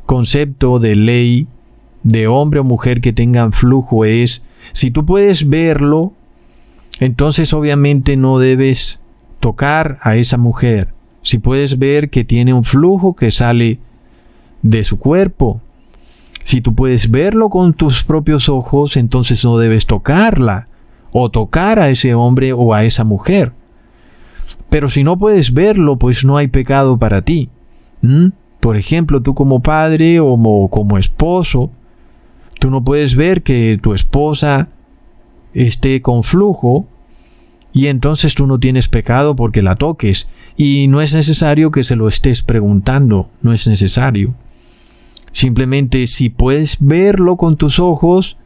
concepto de ley de hombre o mujer que tengan flujo es, si tú puedes verlo, entonces obviamente no debes tocar a esa mujer, si puedes ver que tiene un flujo que sale de su cuerpo, si tú puedes verlo con tus propios ojos, entonces no debes tocarla o tocar a ese hombre o a esa mujer. Pero si no puedes verlo, pues no hay pecado para ti. Por ejemplo, tú como padre o como esposo, tú no puedes ver que tu esposa esté con flujo y entonces tú no tienes pecado porque la toques. Y no es necesario que se lo estés preguntando, no es necesario. Simplemente si puedes verlo con tus ojos,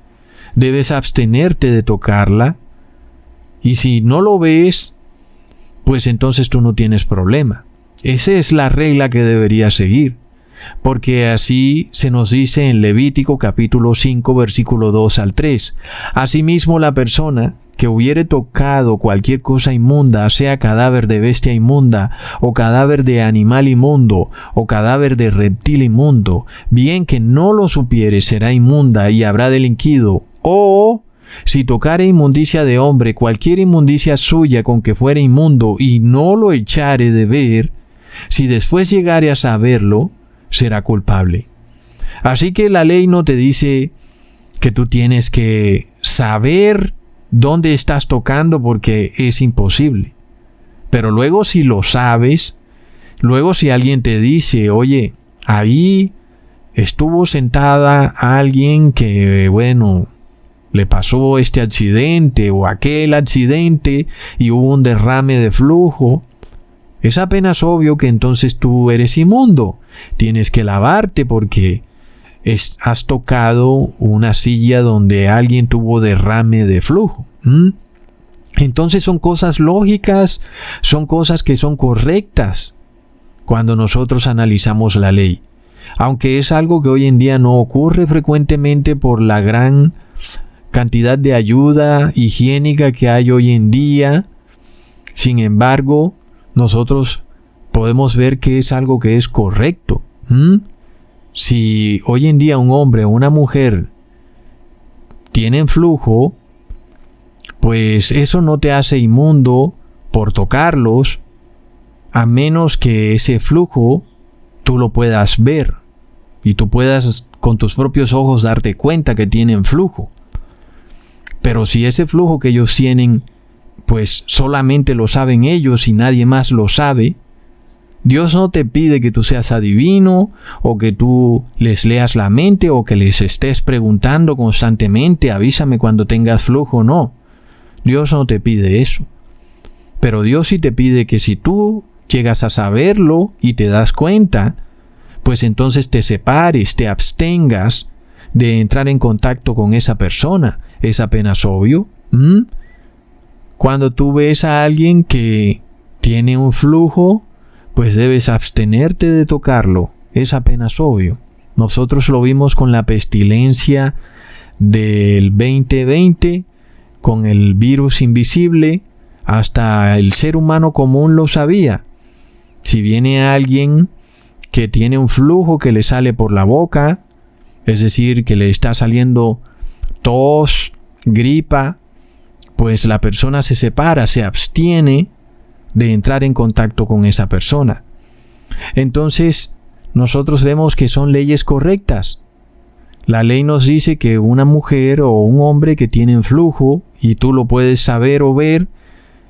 debes abstenerte de tocarla. Y si no lo ves, pues entonces tú no tienes problema. Esa es la regla que deberías seguir. Porque así se nos dice en Levítico capítulo 5 versículo 2 al 3. Asimismo la persona que hubiere tocado cualquier cosa inmunda, sea cadáver de bestia inmunda, o cadáver de animal inmundo, o cadáver de reptil inmundo, bien que no lo supiere, será inmunda y habrá delinquido. O si tocare inmundicia de hombre, cualquier inmundicia suya con que fuere inmundo, y no lo echare de ver, si después llegare a saberlo, será culpable. Así que la ley no te dice que tú tienes que saber dónde estás tocando porque es imposible. Pero luego si lo sabes, luego si alguien te dice, oye, ahí estuvo sentada alguien que, bueno, le pasó este accidente o aquel accidente y hubo un derrame de flujo, es apenas obvio que entonces tú eres inmundo. Tienes que lavarte porque has tocado una silla donde alguien tuvo derrame de flujo. Entonces son cosas lógicas, son cosas que son correctas cuando nosotros analizamos la ley. Aunque es algo que hoy en día no ocurre frecuentemente por la gran cantidad de ayuda higiénica que hay hoy en día, sin embargo, nosotros podemos ver que es algo que es correcto. Si hoy en día un hombre o una mujer tienen flujo, pues eso no te hace inmundo por tocarlos, a menos que ese flujo tú lo puedas ver y tú puedas con tus propios ojos darte cuenta que tienen flujo. Pero si ese flujo que ellos tienen, pues solamente lo saben ellos y nadie más lo sabe, Dios no te pide que tú seas adivino o que tú les leas la mente o que les estés preguntando constantemente, avísame cuando tengas flujo, no. Dios no te pide eso. Pero Dios sí te pide que si tú llegas a saberlo y te das cuenta, pues entonces te separes, te abstengas de entrar en contacto con esa persona. Es apenas obvio. Cuando tú ves a alguien que tiene un flujo, pues debes abstenerte de tocarlo. Es apenas obvio. Nosotros lo vimos con la pestilencia del 2020, con el virus invisible, hasta el ser humano común lo sabía. Si viene alguien que tiene un flujo que le sale por la boca, es decir, que le está saliendo tos, gripa, pues la persona se separa, se abstiene de entrar en contacto con esa persona. Entonces, nosotros vemos que son leyes correctas. La ley nos dice que una mujer o un hombre que tienen flujo y tú lo puedes saber o ver,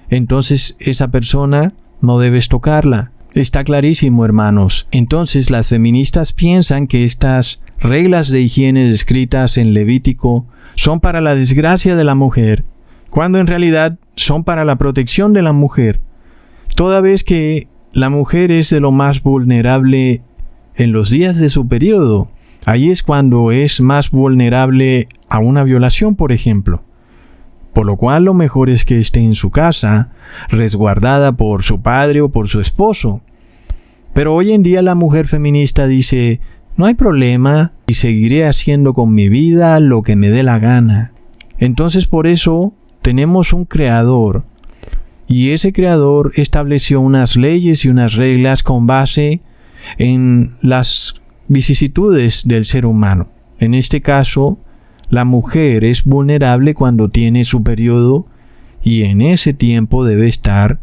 entonces esa persona no debes tocarla. Está clarísimo, hermanos. Entonces las feministas piensan que estas reglas de higiene descritas en Levítico son para la desgracia de la mujer, cuando en realidad son para la protección de la mujer. Toda vez que la mujer es de lo más vulnerable en los días de su periodo, ahí es cuando es más vulnerable a una violación, por ejemplo. Por lo cual lo mejor es que esté en su casa, resguardada por su padre o por su esposo. Pero hoy en día la mujer feminista dice, no hay problema y seguiré haciendo con mi vida lo que me dé la gana. Entonces por eso tenemos un creador. Y ese creador estableció unas leyes y unas reglas con base en las vicisitudes del ser humano. En este caso, la mujer es vulnerable cuando tiene su periodo y en ese tiempo debe estar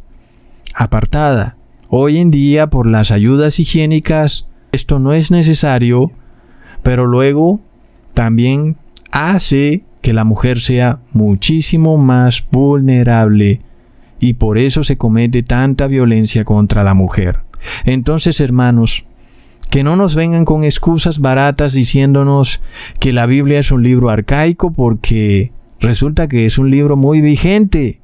apartada. Hoy en día, por las ayudas higiénicas, esto no es necesario, pero luego también hace que la mujer sea muchísimo más vulnerable y por eso se comete tanta violencia contra la mujer. Entonces, hermanos, que no nos vengan con excusas baratas diciéndonos que la Biblia es un libro arcaico, porque resulta que es un libro muy vigente.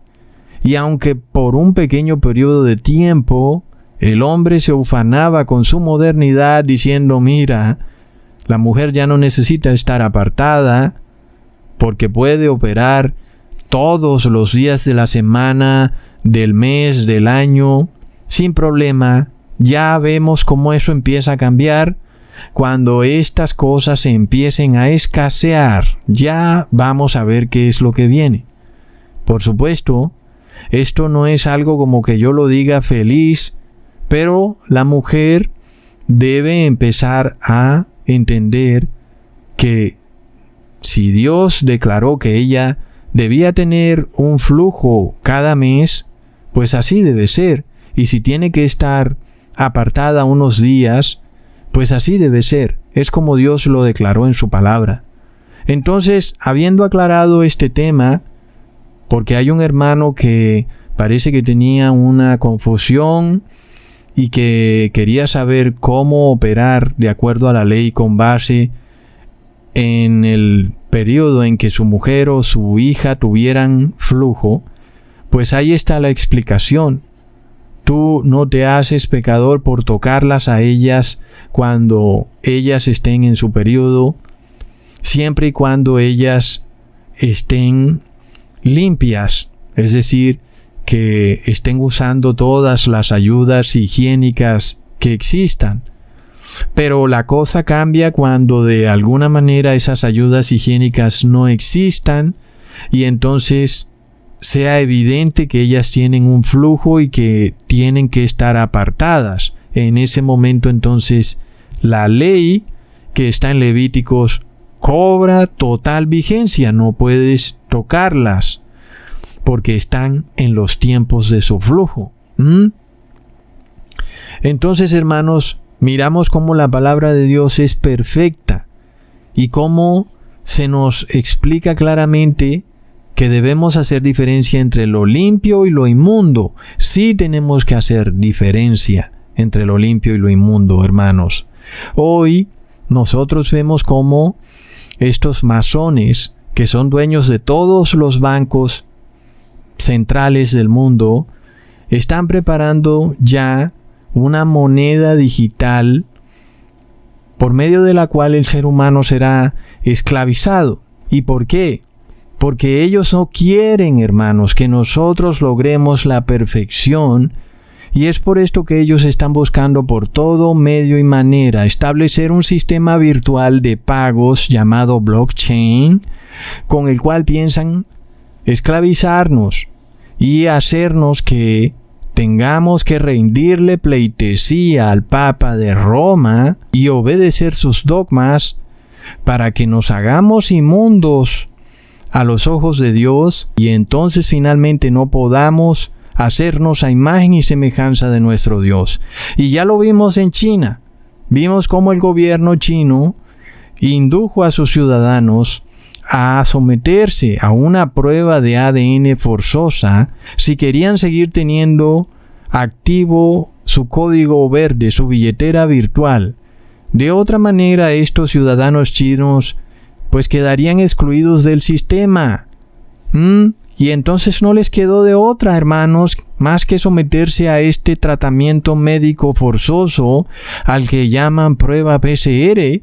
Y aunque por un pequeño periodo de tiempo el hombre se ufanaba con su modernidad diciendo, mira, la mujer ya no necesita estar apartada porque puede operar todos los días de la semana, del mes, del año, sin problema. Ya vemos cómo eso empieza a cambiar cuando estas cosas se empiecen a escasear. Ya vamos a ver qué es lo que viene. Por supuesto, esto no es algo como que yo lo diga feliz, pero la mujer debe empezar a entender que si Dios declaró que ella debía tener un flujo cada mes, pues así debe ser. Y si tiene que estar apartada unos días, pues así debe ser. Es como Dios lo declaró en su palabra. Entonces, habiendo aclarado este tema, porque hay un hermano que parece que tenía una confusión y que quería saber cómo operar de acuerdo a la ley con base en el periodo en que su mujer o su hija tuvieran flujo, pues ahí está la explicación. Tú no te haces pecador por tocarlas a ellas cuando ellas estén en su periodo, siempre y cuando ellas estén limpias, es decir, que estén usando todas las ayudas higiénicas que existan. Pero la cosa cambia cuando de alguna manera esas ayudas higiénicas no existan y entonces sea evidente que ellas tienen un flujo y que tienen que estar apartadas. En ese momento entonces la ley que está en Levíticos cobra total vigencia. No puedes tocarlas porque están en los tiempos de su flujo. Entonces, hermanos, miramos cómo la palabra de Dios es perfecta y cómo se nos explica claramente que debemos hacer diferencia entre lo limpio y lo inmundo. Sí tenemos que hacer diferencia entre lo limpio y lo inmundo, hermanos. Hoy nosotros vemos cómo estos masones, que son dueños de todos los bancos centrales del mundo, están preparando ya una moneda digital por medio de la cual el ser humano será esclavizado. ¿Y por qué? Porque ellos no quieren, hermanos, que nosotros logremos la perfección, y es por esto que ellos están buscando por todo medio y manera establecer un sistema virtual de pagos llamado blockchain, con el cual piensan esclavizarnos y hacernos que tengamos que rendirle pleitesía al Papa de Roma y obedecer sus dogmas para que nos hagamos inmundos a los ojos de Dios y entonces finalmente no podamos hacernos a imagen y semejanza de nuestro Dios. Y ya lo vimos en China. Vimos cómo el gobierno chino indujo a sus ciudadanos a someterse a una prueba de ADN forzosa si querían seguir teniendo activo su código verde, su billetera virtual. De otra manera, estos ciudadanos chinos pues quedarían excluidos del sistema. Y entonces no les quedó de otra, hermanos, más que someterse a este tratamiento médico forzoso al que llaman prueba PCR.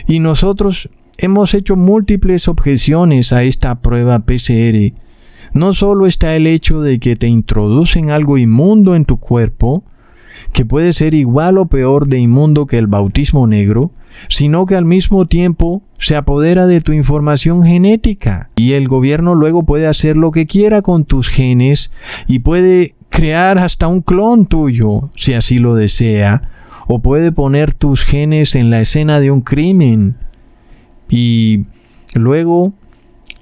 Y nosotros hemos hecho múltiples objeciones a esta prueba PCR. No solo está el hecho de que te introducen algo inmundo en tu cuerpo, que puede ser igual o peor de inmundo que el bautismo negro, sino que al mismo tiempo se apodera de tu información genética y el gobierno luego puede hacer lo que quiera con tus genes y puede crear hasta un clon tuyo si así lo desea, o puede poner tus genes en la escena de un crimen y luego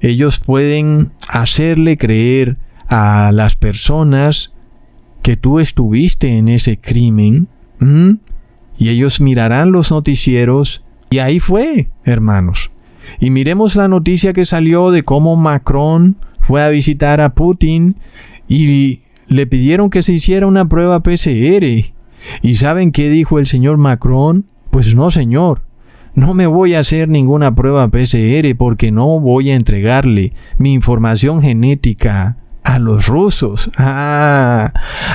ellos pueden hacerle creer a las personas que tú estuviste en ese crimen. Y ellos mirarán los noticieros y ahí fue, hermanos. Y miremos la noticia que salió de cómo Macron fue a visitar a Putin y le pidieron que se hiciera una prueba PCR. ¿Y saben qué dijo el señor Macron? Pues no, señor. No me voy a hacer ninguna prueba PCR porque no voy a entregarle mi información genética a los rusos.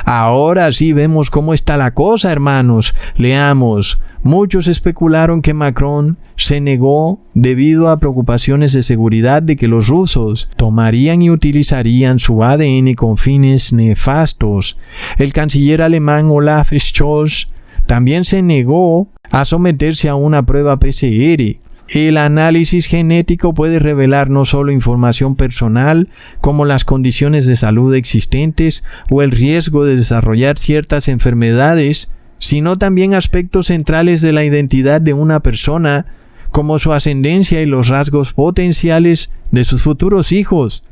Ahora sí vemos cómo está la cosa, hermanos. Leamos. Muchos especularon que Macron se negó debido a preocupaciones de seguridad de que los rusos tomarían y utilizarían su ADN con fines nefastos. El canciller alemán Olaf Scholz también se negó a someterse a una prueba PCR. El análisis genético puede revelar no solo información personal, como las condiciones de salud existentes o el riesgo de desarrollar ciertas enfermedades, sino también aspectos centrales de la identidad de una persona, como su ascendencia y los rasgos potenciales de sus futuros hijos.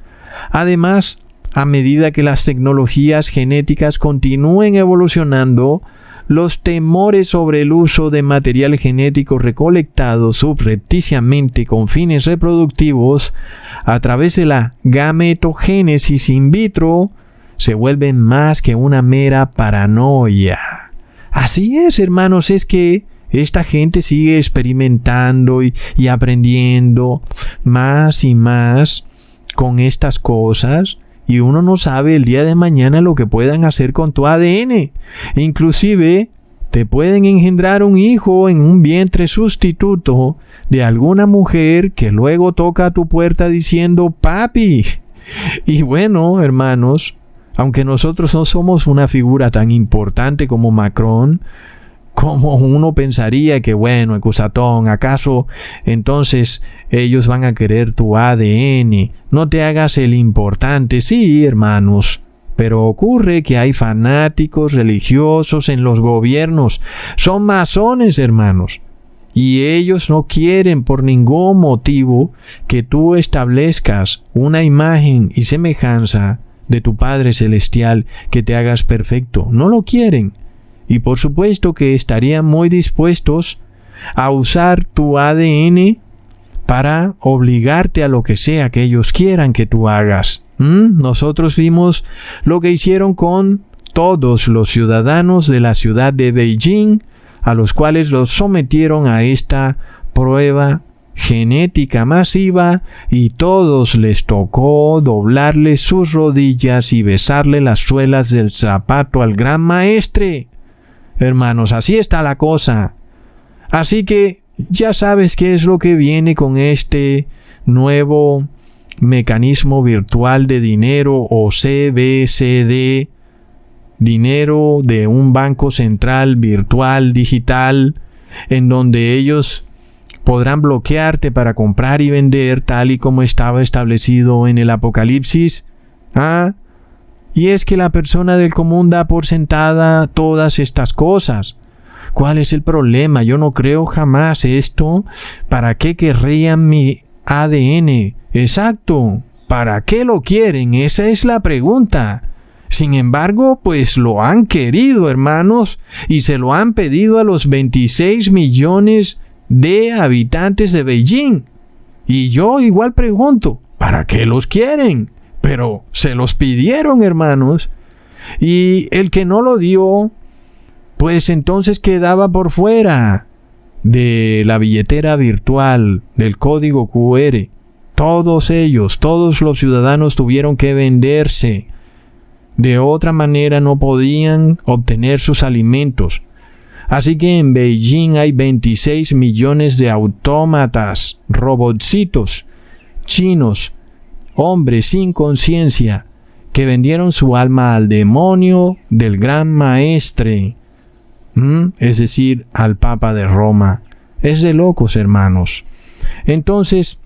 Además, a medida que las tecnologías genéticas continúen evolucionando, los temores sobre el uso de material genético recolectado subrepticiamente con fines reproductivos a través de la gametogénesis in vitro se vuelven más que una mera paranoia. Así es, hermanos, es que esta gente sigue experimentando y aprendiendo más y más con estas cosas. Y uno no sabe el día de mañana lo que puedan hacer con tu ADN. Inclusive, te pueden engendrar un hijo en un vientre sustituto de alguna mujer que luego toca a tu puerta diciendo, papi. Y bueno, hermanos, aunque nosotros no somos una figura tan importante como Macron, como uno pensaría que, bueno, Ecusatón, ¿acaso entonces ellos van a querer tu ADN? No te hagas el importante. Sí, hermanos, pero ocurre que hay fanáticos religiosos en los gobiernos. Son masones, hermanos. Y ellos no quieren por ningún motivo que tú establezcas una imagen y semejanza de tu Padre Celestial, que te hagas perfecto. No lo quieren. Y por supuesto que estarían muy dispuestos a usar tu ADN para obligarte a lo que sea que ellos quieran que tú hagas. Nosotros vimos lo que hicieron con todos los ciudadanos de la ciudad de Beijing, a los cuales los sometieron a esta prueba genética masiva y todos les tocó doblarle sus rodillas y besarle las suelas del zapato al gran maestre. Hermanos, así está la cosa. Así que ya sabes qué es lo que viene con este nuevo mecanismo virtual de dinero o CBCD, dinero de un banco central virtual digital, en donde ellos podrán bloquearte para comprar y vender tal y como estaba establecido en el Apocalipsis. Y es que la persona del común da por sentada todas estas cosas. ¿Cuál es el problema? Yo no creo jamás esto. ¿Para qué querrían mi ADN? Exacto. ¿Para qué lo quieren? Esa es la pregunta. Sin embargo, pues lo han querido, hermanos, y se lo han pedido a los 26 millones de habitantes de Beijing. Y yo igual pregunto, ¿para qué los quieren? Pero se los pidieron, hermanos. Y el que no lo dio, pues entonces quedaba por fuera de la billetera virtual, del código QR. Todos ellos, todos los ciudadanos tuvieron que venderse. De otra manera no podían obtener sus alimentos. Así que en Beijing hay 26 millones de autómatas, robotcitos, chinos, hombres sin conciencia, que vendieron su alma al demonio del gran maestre, es decir, al Papa de Roma. Es de locos, hermanos. Entonces,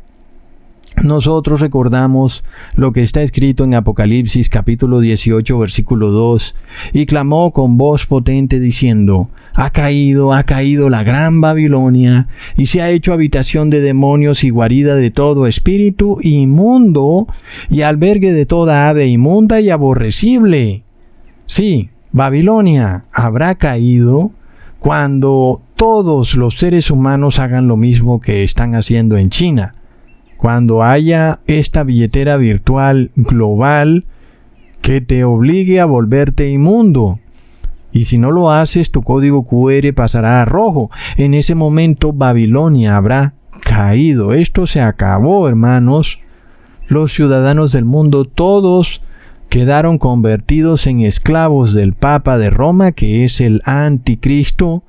nosotros recordamos lo que está escrito en Apocalipsis capítulo 18 versículo 2, y clamó con voz potente diciendo, ha caído la gran Babilonia, y se ha hecho habitación de demonios y guarida de todo espíritu inmundo, y albergue de toda ave inmunda y aborrecible. Sí, Babilonia habrá caído cuando todos los seres humanos hagan lo mismo que están haciendo en China. Cuando haya esta billetera virtual global que te obligue a volverte inmundo. Y si no lo haces, tu código QR pasará a rojo. En ese momento Babilonia habrá caído. Esto se acabó, hermanos. Los ciudadanos del mundo todos quedaron convertidos en esclavos del Papa de Roma, que es el anticristo,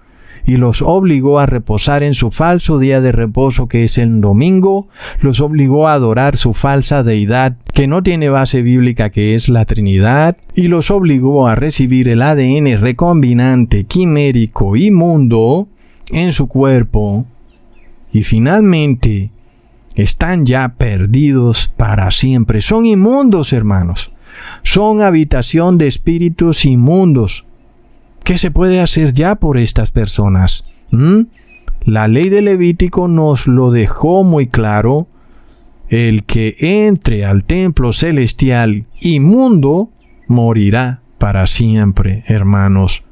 y los obligó a reposar en su falso día de reposo, que es el domingo. Los obligó a adorar su falsa deidad, que no tiene base bíblica, que es la Trinidad, y los obligó a recibir el ADN recombinante, quimérico, inmundo en su cuerpo. Y finalmente están ya perdidos para siempre. Son inmundos, hermanos. Son habitación de espíritus inmundos. ¿Qué se puede hacer ya por estas personas? La ley de Levítico nos lo dejó muy claro. El que entre al templo celestial inmundo morirá para siempre, hermanos.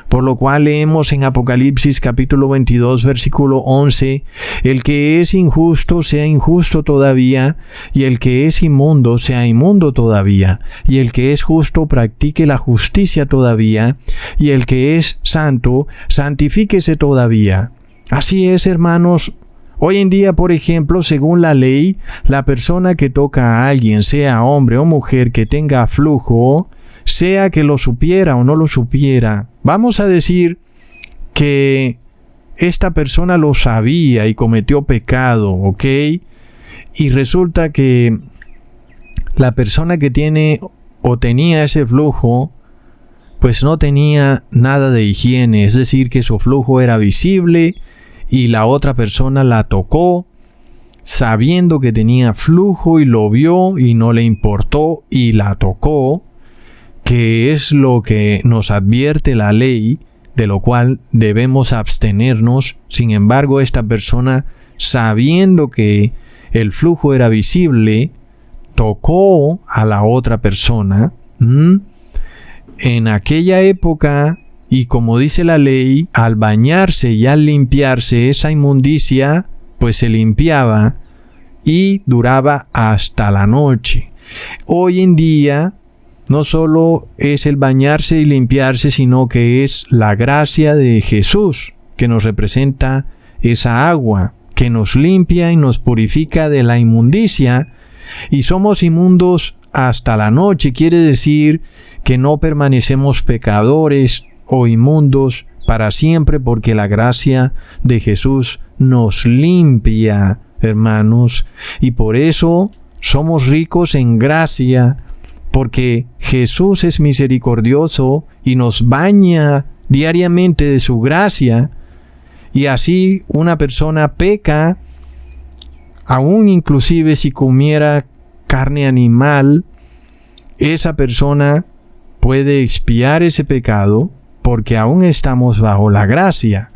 Por lo cual leemos en Apocalipsis capítulo 22, versículo 11, el que es injusto sea injusto todavía, y el que es inmundo sea inmundo todavía, y el que es justo practique la justicia todavía, y el que es santo santifíquese todavía. Así es, hermanos. Hoy en día, por ejemplo, según la ley, la persona que toca a alguien, sea hombre o mujer que tenga flujo, sea que lo supiera o no lo supiera, vamos a decir que esta persona lo sabía y cometió pecado, ¿ok? Y resulta que la persona que tiene o tenía ese flujo, pues no tenía nada de higiene, es decir, que su flujo era visible y la otra persona la tocó sabiendo que tenía flujo y lo vio y no le importó y la tocó, que es lo que nos advierte la ley, de lo cual debemos abstenernos. Sin embargo, esta persona, sabiendo que el flujo era visible, tocó a la otra persona. En aquella época, y como dice la ley, al bañarse y al limpiarse esa inmundicia, pues se limpiaba y duraba hasta la noche. Hoy en día, no solo es el bañarse y limpiarse, sino que es la gracia de Jesús que nos representa esa agua que nos limpia y nos purifica de la inmundicia, y somos inmundos hasta la noche. Quiere decir que no permanecemos pecadores o inmundos para siempre, porque la gracia de Jesús nos limpia, hermanos, y por eso somos ricos en gracia, porque Jesús es misericordioso y nos baña diariamente de su gracia. Y así una persona peca, aún inclusive si comiera carne animal, esa persona puede expiar ese pecado porque aún estamos bajo la gracia.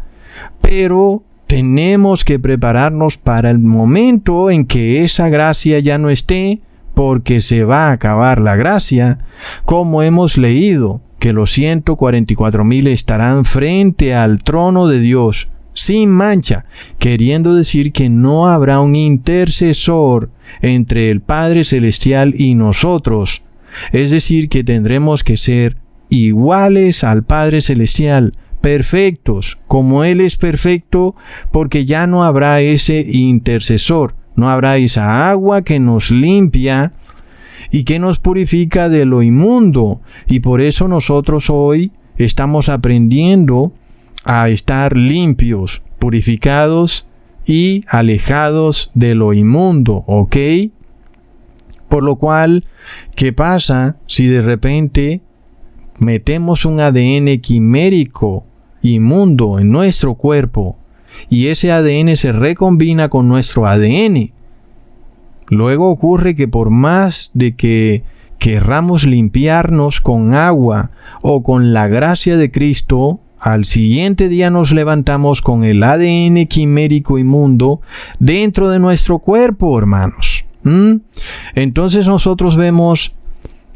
Pero tenemos que prepararnos para el momento en que esa gracia ya no esté, porque se va a acabar la gracia, como hemos leído, que los 144,000 estarán frente al trono de Dios, sin mancha, queriendo decir que no habrá un intercesor entre el Padre Celestial y nosotros. Es decir, que tendremos que ser iguales al Padre Celestial, perfectos, como Él es perfecto, porque ya no habrá ese intercesor. No habrá esa agua que nos limpia y que nos purifica de lo inmundo. Y por eso nosotros hoy estamos aprendiendo a estar limpios, purificados y alejados de lo inmundo, ¿ok? Por lo cual, ¿qué pasa si de repente metemos un ADN quimérico inmundo en nuestro cuerpo y ese ADN se recombina con nuestro ADN? Luego ocurre que por más de que querramos limpiarnos con agua o con la gracia de Cristo, al siguiente día nos levantamos con el ADN quimérico inmundo dentro de nuestro cuerpo, hermanos. Entonces nosotros vemos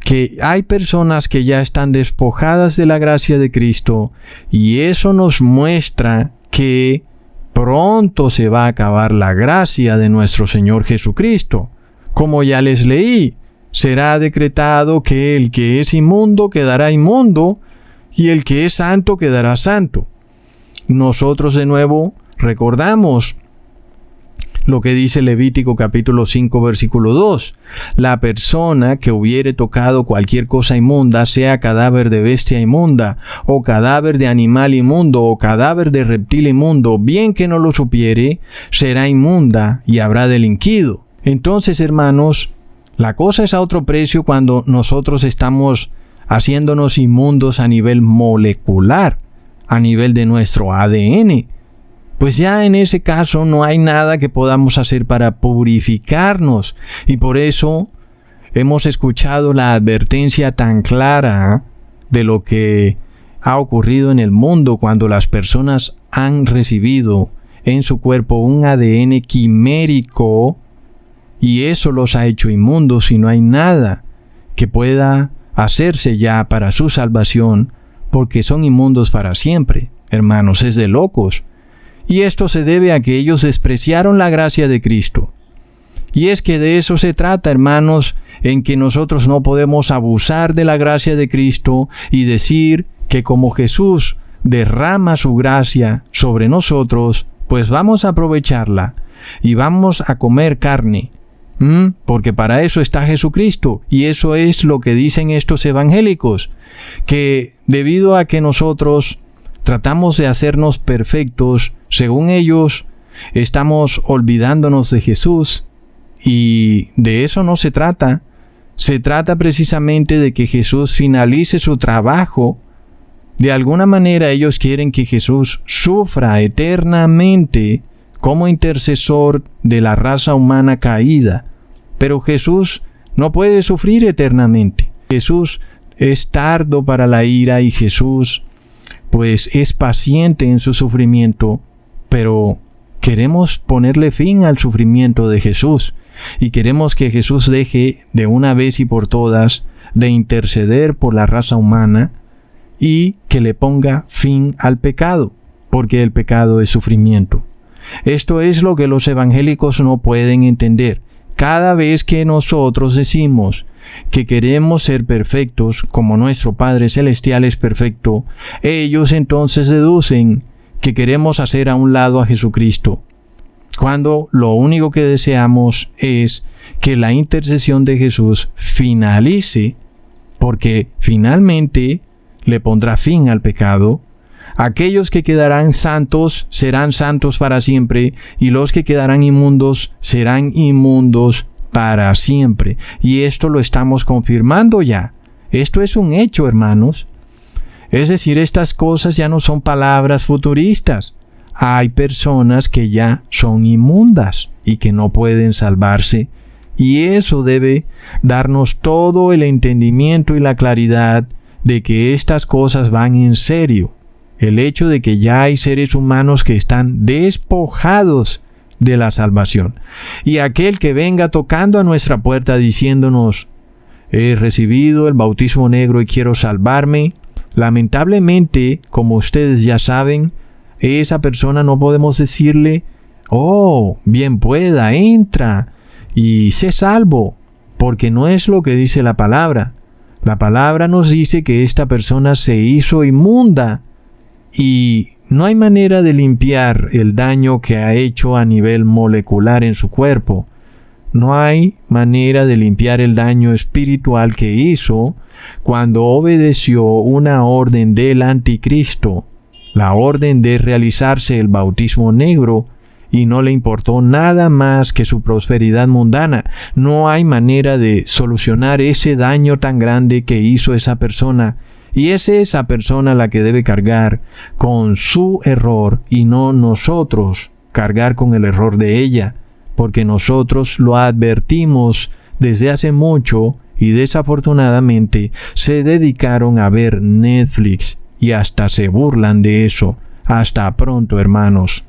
que hay personas que ya están despojadas de la gracia de Cristo, y eso nos muestra que pronto se va a acabar la gracia de nuestro Señor Jesucristo. Como ya les leí, será decretado que el que es inmundo quedará inmundo, y el que es santo quedará santo. Nosotros de nuevo recordamos lo que dice Levítico capítulo 5 versículo 2. La persona que hubiere tocado cualquier cosa inmunda, sea cadáver de bestia inmunda, o cadáver de animal inmundo, o cadáver de reptil inmundo, bien que no lo supiere, será inmunda y habrá delinquido. Entonces, hermanos, la cosa es a otro precio cuando nosotros estamos haciéndonos inmundos a nivel molecular, a nivel de nuestro ADN. Pues ya en ese caso no hay nada que podamos hacer para purificarnos, y por eso hemos escuchado la advertencia tan clara de lo que ha ocurrido en el mundo cuando las personas han recibido en su cuerpo un ADN quimérico, y eso los ha hecho inmundos, y no hay nada que pueda hacerse ya para su salvación, porque son inmundos para siempre. Hermanos, es de locos. Y esto se debe a que ellos despreciaron la gracia de Cristo. Y es que de eso se trata, hermanos, en que nosotros no podemos abusar de la gracia de Cristo y decir que como Jesús derrama su gracia sobre nosotros, pues vamos a aprovecharla y vamos a comer carne. Porque para eso está Jesucristo, y eso es lo que dicen estos evangélicos, que debido a que nosotros tratamos de hacernos perfectos, según ellos, estamos olvidándonos de Jesús, y de eso no se trata. Se trata precisamente de que Jesús finalice su trabajo. De alguna manera ellos quieren que Jesús sufra eternamente como intercesor de la raza humana caída. Pero Jesús no puede sufrir eternamente. Jesús es tardo para la ira, y Jesús pues es paciente en su sufrimiento, pero queremos ponerle fin al sufrimiento de Jesús, y queremos que Jesús deje de una vez y por todas de interceder por la raza humana, y que le ponga fin al pecado, porque el pecado es sufrimiento. Esto es lo que los evangélicos no pueden entender. Cada vez que nosotros decimos que queremos ser perfectos como nuestro Padre Celestial es perfecto, ellos entonces deducen que queremos hacer a un lado a Jesucristo, cuando lo único que deseamos es que la intercesión de Jesús finalice, porque finalmente le pondrá fin al pecado. Aquellos que quedarán santos serán santos para siempre, y los que quedarán inmundos serán inmundos para siempre. Y esto lo estamos confirmando ya. Esto es un hecho, hermanos. Es decir, estas cosas ya no son palabras futuristas. Hay personas que ya son inmundas y que no pueden salvarse. Y eso debe darnos todo el entendimiento y la claridad de que estas cosas van en serio. El hecho de que ya hay seres humanos que están despojados de la salvación. Y aquel que venga tocando a nuestra puerta diciéndonos: he recibido el bautismo negro y quiero salvarme, lamentablemente, como ustedes ya saben, esa persona no podemos decirle: oh, bien pueda, entra y sé salvo, porque no es lo que dice la palabra. La palabra nos dice que esta persona se hizo inmunda, y no hay manera de limpiar el daño que ha hecho a nivel molecular en su cuerpo. No hay manera de limpiar el daño espiritual que hizo cuando obedeció una orden del anticristo, la orden de realizarse el bautismo negro, y no le importó nada más que su prosperidad mundana. No hay manera de solucionar ese daño tan grande que hizo esa persona. Y es esa persona la que debe cargar con su error, y no nosotros cargar con el error de ella, porque nosotros lo advertimos desde hace mucho, y desafortunadamente se dedicaron a ver Netflix y hasta se burlan de eso. Hasta pronto, hermanos.